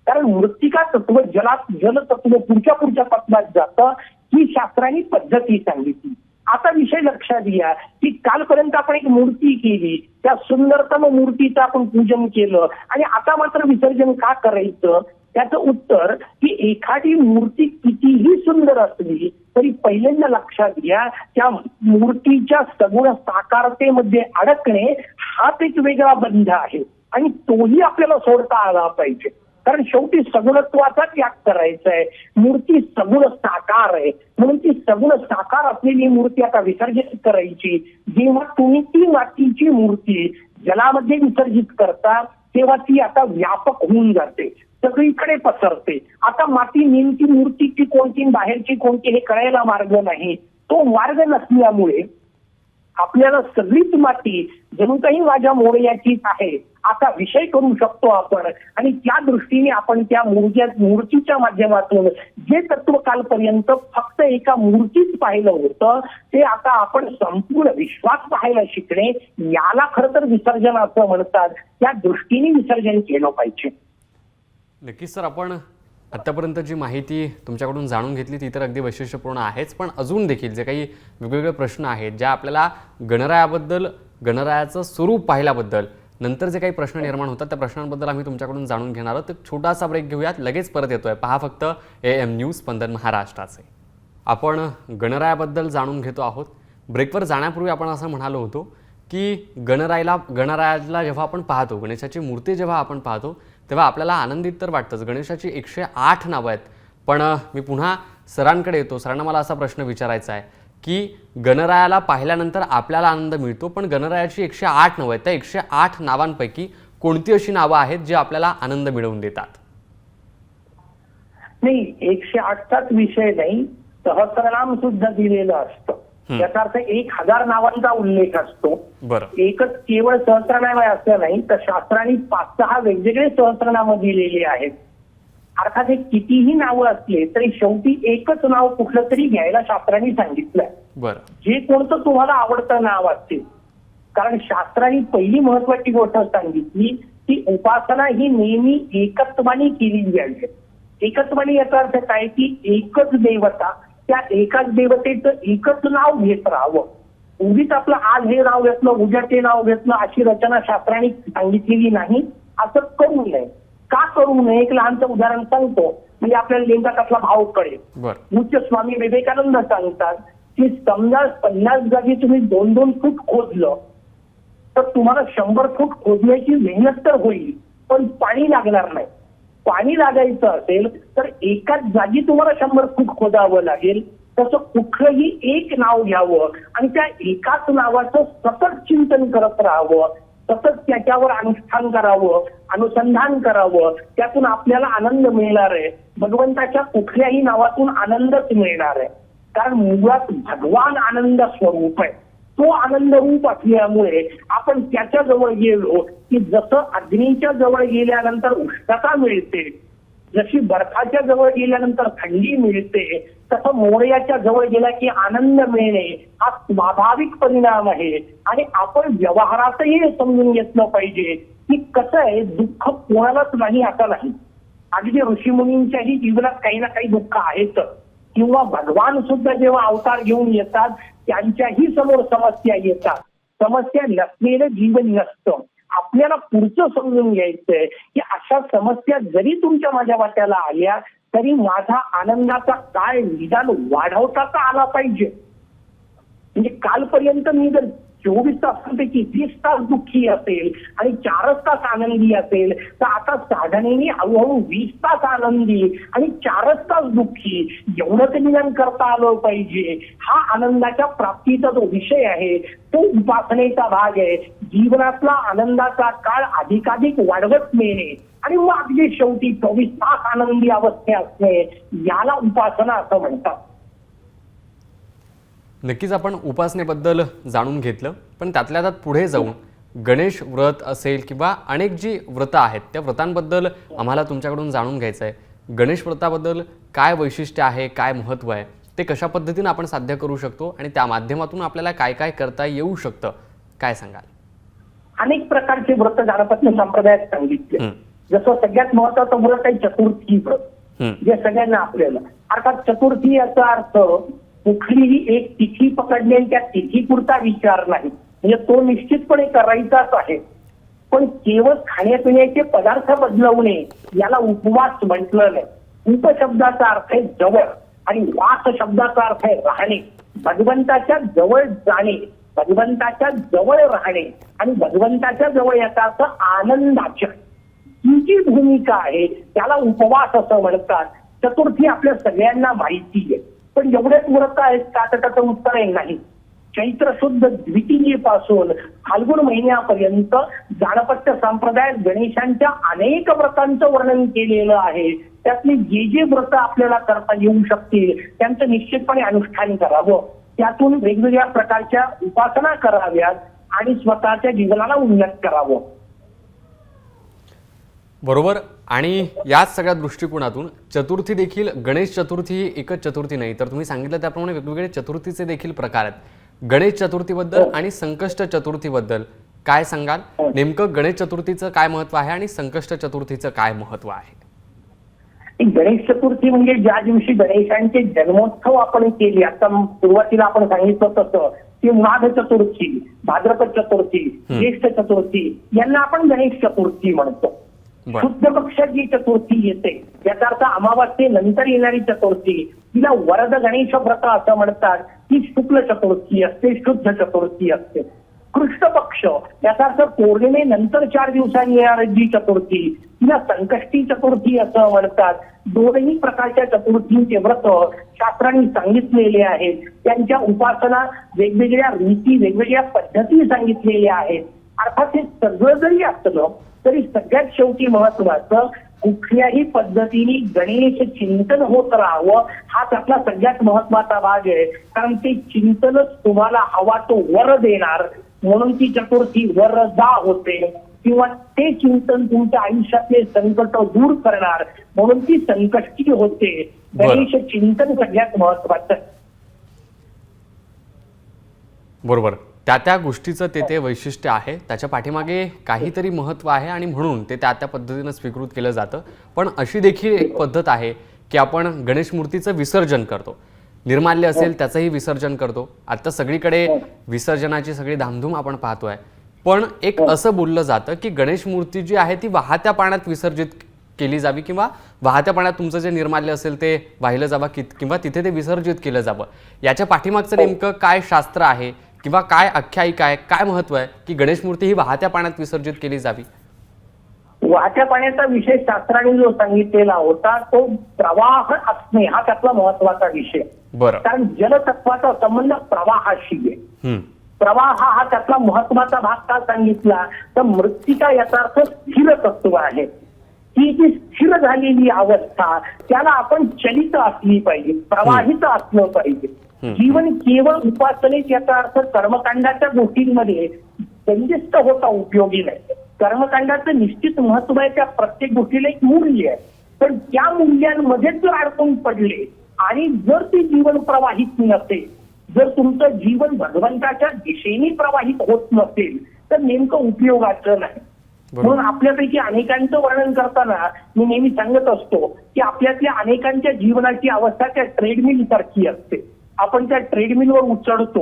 कारण मृत्तिका तत्व जलात, जल तत्व पुढच्या तत्वात जातं, ही शास्त्रांनी पद्धती सांगितली. आता विषय लक्षात घ्या की कालपर्यंत आपण एक मूर्ती केली, त्या सुंदरतम मूर्तीचं आपण पूजन केलं आणि आता मात्र विसर्जन का करायचं? त्याचं उत्तर की एखादी मूर्ती कितीही सुंदर असली तरी पहिल्यांदा लक्षात घ्या त्या मूर्तीच्या सगुण साकारतेमध्ये अडकणे हाच एक वेगळा बंध आहे आणि तोही आपल्याला सोडता आला पाहिजे. कारण शेवटी सगुणत्वाचा त्याग करायचा आहे. मूर्ती सगुण साकार आहे, म्हणून ती सगुण साकार असलेली मूर्ती आता विसर्जित करायची. जेव्हा तुम्ही ती मातीची मूर्ती जलामध्ये विसर्जित करता तेव्हा ती आता व्यापक होऊन जाते, सगळीकडे पसरते. आता माती नेमकी मूर्तीची कोणती बाहेरची कोणती हे कळायला मार्ग नाही. तो मार्ग नसल्यामुळे आपल्याला सगळीच माती जणू काही माझ्या मोरयाचीच आहे असा विषय करू शकतो आपण. आणि त्या दृष्टीने आपण त्या मूर्तीच्या माध्यमातून जे तत्व कालपर्यंत फक्त एका मूर्तीच पाहिलं होतं ते आता आपण संपूर्ण विश्वास पाहायला शिकणे, याला खरं तर विसर्जन असं म्हणतात. त्या दृष्टीने विसर्जन केलं पाहिजे. नक्कीच सर, आपण आत्तापर्यंत जी माहिती तुमच्याकडून जाणून घेतली ती तर अगदी वैशिष्ट्यपूर्ण आहेच, पण अजून देखील जे काही वेगवेगळे प्रश्न आहेत ज्या आपल्याला गणरायाबद्दल, गणरायाचं स्वरूप पाहिल्याबद्दल नंतर जे काही प्रश्न निर्माण होतात त्या प्रश्नांबद्दल आम्ही तुमच्याकडून जाणून घेणार आहोत. एक छोटासा ब्रेक घेऊयात, लगेच परत येतोय. पहा फक्त AM न्यूज स्पंदन महाराष्ट्राचे. आपण गणरायाबद्दल जाणून घेतो आहोत. ब्रेकवर जाण्यापूर्वी आपण असं म्हणालो होतो की गणरायाला जेव्हा आपण पाहतो, गणेशाची मूर्ती जेव्हा आपण पाहतो तेव्हा आपल्याला आनंदित तर वाटतंच. गणेशाची 108 नावं आहेत, पण मी पुन्हा सरांकडे येतो. सरांना मला असा प्रश्न विचारायचा आहे की गणरायाला पाहिल्यानंतर आपल्याला आनंद मिळतो, पण गणरायाची 108 नावं आहेत, त्या 108 नावांपैकी कोणती अशी नावं आहेत जी आपल्याला आनंद मिळवून देतात? नाही, 108चाच विषय नाही, सहस्रनाम सुद्धा दिलेलं असतं. याचा अर्थ 1000 नावांचा उल्लेख असतो. बरं, एकच केवळ सहस्रनाम आहे असं नाही, तर शास्त्राने 5-6 वेगवेगळे सहस्रनाम दिलेली आहेत. अर्थात हे कितीही नावं असले तरी शेवटी एकच नाव कुठलं तरी घ्यायला शास्त्राने सांगितलंय. बरं, जे कोणतं तुम्हाला आवडतं नाव असेल. कारण शास्त्राने पहिली महत्वाची गोष्ट सांगितली की उपासना ही नेहमी एकत्वाने केली जावी. एकत्वाने याचा अर्थ काय की एकच देवता, त्या एकाच देवतेचं एकच नाव घेत राहावं. उगीच आपलं आज हे नाव घेतलं उद्या ते नाव घेतलं अशी रचना शास्त्राने सांगितलेली नाही. असं करू नये. का करू नये? एक लहानचं उदाहरण सांगतो, म्हणजे आपल्याला नेमका त्यातला भाव कळेल. पूज्य स्वामी विवेकानंद सांगतात की समजा 50 जागी तुम्ही 2-2 फूट खोदलं तर तुम्हाला 100 फूट खोदण्याची मेहनत तर होईल, पण पाणी लागणार नाही. पाणी लागायचं असेल तर एकाच जागी तुम्हाला 100 फूट खोदावं लागेल. तसं कुठलंही एक नाव घ्यावं आणि त्या एकाच नावाचं सतत चिंतन करत राहावं, सतत त्याच्यावर अनुष्ठान करावं, अनुसंधान करावं. त्यातून आपल्याला आनंद मिळणार आहे. भगवंताच्या कुठल्याही नावातून आनंदच मिळणार आहे. कारण मुळात भगवान आनंद स्वरूप आहे. तो आनंद रूप असल्यामुळे आपण त्याच्या जवळ गेलो की जसं अग्नीच्या जवळ गेल्यानंतर उष्णता मिळते, जशी बर्फाच्या जवळ गेल्यानंतर थंडी मिळते, तसं मोरयाच्या जवळ गेला की आनंद मिळणे हा स्वाभाविक परिणाम आहे. आणि आपण व्यवहारातही हे समजून घेतलं पाहिजे की कसं आहे, दुःख कोणालाच नाही असं नाही. अगदी ऋषीमुनींच्याही जीवनात काही ना काही दुःख आहेच. किंवा भगवान सुद्धा जेव्हा अवतार घेऊन येतात त्यांच्याही समोर समस्या येतात. समस्या नसलेलं जीवन नसतं. आपल्याला पुढचं समजून घ्यायचंय की अशा समस्या जरी तुमच्या माझ्या वाट्याला आल्या तरी माझा आनंदाचा काळ निदान वाढवता आला पाहिजे. म्हणजे कालपर्यंत मी जर 24 तासांपैकी 20 तास दुःखी असेल आणि 4च तास आनंदी असेल तर आता साधनेने हळूहळू 20 तास आनंदी आणि 4च तास दुःखी एवढं ते निदान करता आलं पाहिजे. हा आनंदाच्या प्राप्तीचा जो विषय आहे तो उपासनेचा भाग आहे. जीवनातला आनंदाचा काळ अधिकाधिक वाढवत नेणे आणि मग अगदी शेवटी 24 तास आनंदी अवस्थे असणे याला उपासना असं म्हणतात. नक्कीच आपण उपासनेबद्दल जाणून घेतलं, पण त्यातल्या त्यात पुढे जाऊन गणेश व्रत असेल किंवा अनेक जी व्रतं आहेत त्या व्रतांबद्दल आम्हाला तुमच्याकडून जाणून घ्यायचं आहे. गणेश व्रताबद्दल काय वैशिष्ट्य आहे, काय महत्त्व आहे, ते कशा पद्धतीने आपण साध्य करू शकतो आणि त्या माध्यमातून आपल्याला काय काय करता येऊ शकतं, काय सांगाल? अनेक प्रकारचे व्रत गणपती संप्रदायात सांगितले. जसं सगळ्यात महत्वाचं व्रत आहे चतुर्थी व्रत, जे सगळ्यांना आपल्याला. अर्थात चतुर्थी याचा अर्थ कुठलीही एक तिथी पकडली आणि त्या तिथीपुरता विचार नाही, म्हणजे तो निश्चितपणे करायचाच आहे. पण केवळ खाण्यापिण्याचे पदार्थ बदलवणे याला उपवास म्हटलं नाही. उपशब्दाचा अर्थ आहे जवळ आणि वास शब्दाचा अर्थ आहे राहणे. भगवंताच्या जवळ जाणे, भगवंताच्या जवळ राहणे आणि भगवंताच्या जवळ याचा अर्थ आनंदाच्या. ही जी भूमिका आहे त्याला उपवास असं म्हणतात. चतुर्थी आपल्या सगळ्यांना माहिती आहे, पण एवढेच व्रत आहेत का तर त्याचं उत्तर आहे नाही. चैत्र शुद्ध द्वितीयेपासून फाल्गुन महिन्यापर्यंत जाणपत्य संप्रदायात गणेशांच्या अनेक व्रतांचं वर्णन केलेलं आहे. त्यातली जे जे व्रत आपल्याला करता येऊ शकतील त्यांचं निश्चितपणे अनुष्ठान करावं. त्यातून वेगवेगळ्या प्रकारच्या उपासना कराव्यात आणि स्वतःच्या जीवनाला उन्नत करावं. बरोबर. आणि याच सगळ्या दृष्टिकोनातून चतुर्थी देखील, गणेश चतुर्थी ही एकच चतुर्थी नाही, तर तुम्ही सांगितलं त्याप्रमाणे वेगवेगळे चतुर्थीचे देखील प्रकार आहेत. गणेश चतुर्थीबद्दल आणि संकष्ट चतुर्थीबद्दल काय सांगाल? नेमकं गणेश चतुर्थीचं काय महत्व आहे आणि संकष्ट चतुर्थीचं काय महत्व आहे? गणेश चतुर्थी म्हणजे ज्या दिवशी गणेशांचे जन्मोत्सव आपण केले, आता सुरुवातीला आपण सांगितलं तसं की माघ चतुर्थी, भाद्रपद चतुर्थी, ज्येष्ठ चतुर्थी यांना आपण गणेश चतुर्थी म्हणतो. शुद्ध पक्षाची चतुर्थी येते, याचा अर्थ अमावास्येनंतर येणारी चतुर्थी, तिला वरद गणेश व्रत असं म्हणतात. ती शुक्ल चतुर्थी असते, शुद्ध चतुर्थी असते. कृष्ण पक्ष, याचा अर्थ पौर्णिमेनंतर 4 दिवसांनी येणारी जी चतुर्थी, तिला संकष्टी चतुर्थी असं म्हणतात. दोन्ही प्रकारच्या चतुर्थींचे व्रत शास्त्रांनी सांगितलेले आहेत. त्यांच्या उपासना वेगवेगळ्या रीती, वेगवेगळ्या पद्धती सांगितलेल्या आहेत. अर्थात हे सगळं जरी असलं तरी सगळ्यात शेवटी महत्वाचं कुठल्याही पद्धतीने गणेश चिंतन होत राहावं, हा त्यातला सगळ्यात महत्वाचा भाग आहे. कारण ते चिंतनच तुम्हाला हवा तो वर देणार, म्हणून ती चतुर्थी वरदा होते. किंवा ते चिंतन तुमच्या आयुष्यातले संकट दूर करणार, म्हणून ती संकष्टी होते. गणेश चिंतन सगळ्यात महत्वाचं. बरोबर. त्या गोष्टीचं ते वैशिष्ट्य आहे, त्याच्या पाठीमागे काहीतरी महत्त्व आहे आणि म्हणून ते त्या पद्धतीनं स्वीकृत केलं जातं. पण अशी देखील एक पद्धत आहे की आपण गणेश मूर्तीचं विसर्जन करतो, निर्माल्य असेल त्याचंही विसर्जन करतो. आता सगळीकडे विसर्जनाची सगळी धामधूम आपण पाहतोय. पण एक असं बोललं जातं की गणेश मूर्ती जी आहे ती वाहत्या पाण्यात विसर्जित केली जावी, किंवा वाहत्या पाण्यात तुमचं जे निर्माल्य असेल ते वाहिलं जावं, किंवा तिथे ते विसर्जित केलं जावं. याच्या पाठीमागचं नेमकं काय शास्त्र आहे किंवा काय आख्यायिका आहे, काय महत्व आहे की गणेश मूर्ती ही वाहत्या पाण्यात विसर्जित केली जावी? वाहत्या पाण्याचा विषय शास्त्राने जो सांगितलेला होता तो प्रवाह असणे हा त्यातला महत्वाचा विषय. बरं. कारण जलतत्वाचा संबंध प्रवाहाशी आहे. प्रवाह हा त्यातला महत्वाचा भाग का सांगितला तर मृत्तिका याचा अर्थ स्थिर तत्व आहे. ही जी स्थिर झालेली अवस्था त्याला आपण चलित असली पाहिजे, प्रवाहित असलं पाहिजे. जीवन केवळ उपासनेत याचा अर्थ कर्मकांडाच्या गोष्टींमध्ये बंदिस्त होता उपयोगी नाही. कर्मकांडाचं निश्चित महत्व आहे, त्या प्रत्येक गोष्टीला एक मूल्य आहे. पण त्या मूल्यांमध्ये जर अडकून पडले आणि जर ते जीवन प्रवाहित नसेल, जर तुमचं जीवन भगवंताच्या दिशेने प्रवाहित होत नसेल तर नेमकं उपयोगाचं नाही. म्हणून आपल्यापैकी अनेकांचं वर्णन करताना मी नेहमी सांगत असतो की आपल्यातल्या अनेकांच्या जीवनाची अवस्था त्या ट्रेडमिल सारखी असते. आपण त्या ट्रेडमिलवर उचडतो,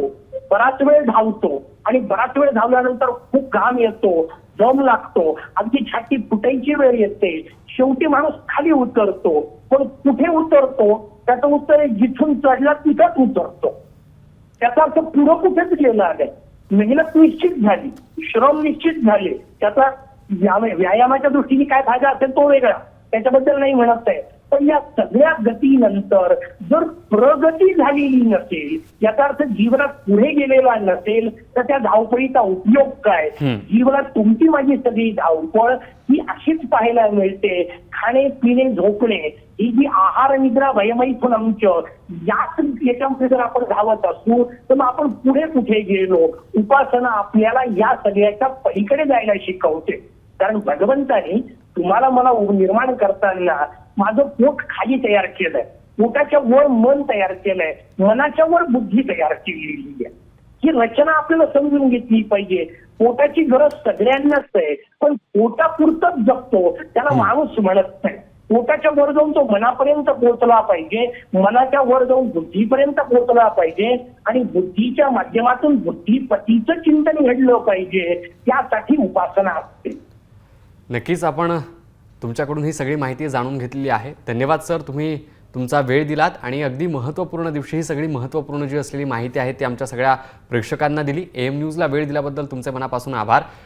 बराच वेळ धावतो आणि बराच वेळ धावल्यानंतर खूप घाम येतो, दम लागतो, अगदी छाती फुटायची वेळ येते. शेवटी माणूस खाली उतरतो. पण कुठे उतरतो त्याचं उत्तर आहे जिथून चढला तिथंच उतरतो. त्याचा अर्थ पुढं कुठेच गेला नाही. मेहनत निश्चित झाली, श्रम निश्चित झाले, त्याचा व्यायामाच्या दृष्टीने काय फायदा असेल तो वेगळा, त्याच्याबद्दल नाही म्हणत आहे. पण या सगळ्या गतीनंतर जर प्रगती झालेली नसेल, याचा अर्थ जीवनात पुढे गेलेला नसेल तर त्या धावपळीचा उपयोग काय? जीवनात तुमची माझी सगळी धावपळ ही अशीच पाहायला मिळते. खाणे पिणे झोपणे ही जी आहार निद्रा भयमैथुनंच याच याच्यामध्ये जर आपण धावत असू तर मग आपण पुढे कुठे गेलो? उपासना आपल्याला या सगळ्याच्या पलीकडे जायला शिकवते. कारण भगवंतानी तुम्हाला मला निर्माण करताना माझं पोट खाली तयार केलंय, पोटाच्या वर मन तयार केलंय, मनाच्या वर बुद्धी तयार केलेली आहे. ही रचना आपल्याला समजून घेतली पाहिजे. पोटाची गरज सगळ्यांनाच आहे, पण पोटापुरतच जगतो त्याला माणूस म्हणत नाही. पोटाच्या वर जाऊन तो मनापर्यंत पोहोचला पाहिजे, मनाच्या वर जाऊन बुद्धीपर्यंत पोहोचला पाहिजे आणि बुद्धीच्या माध्यमातून बुद्धिपतीचं चिंतन घडलं पाहिजे. त्यासाठी उपासना असते. नक्कीच आपण तुमच्याकडून ही सगळी माहिती जाणून घेतलेली आहे. धन्यवाद सर, तुम्ही तुमचा वेळ दिलात आणि अगदी महत्त्वपूर्ण दिवशी ही सगळी महत्त्वपूर्ण जी असलेली माहिती आहे ती आमच्या सगळ्या प्रेक्षकांना दिली. AM न्यूजला वेळ दिल्याबद्दल तुमचे मनापासून आभार.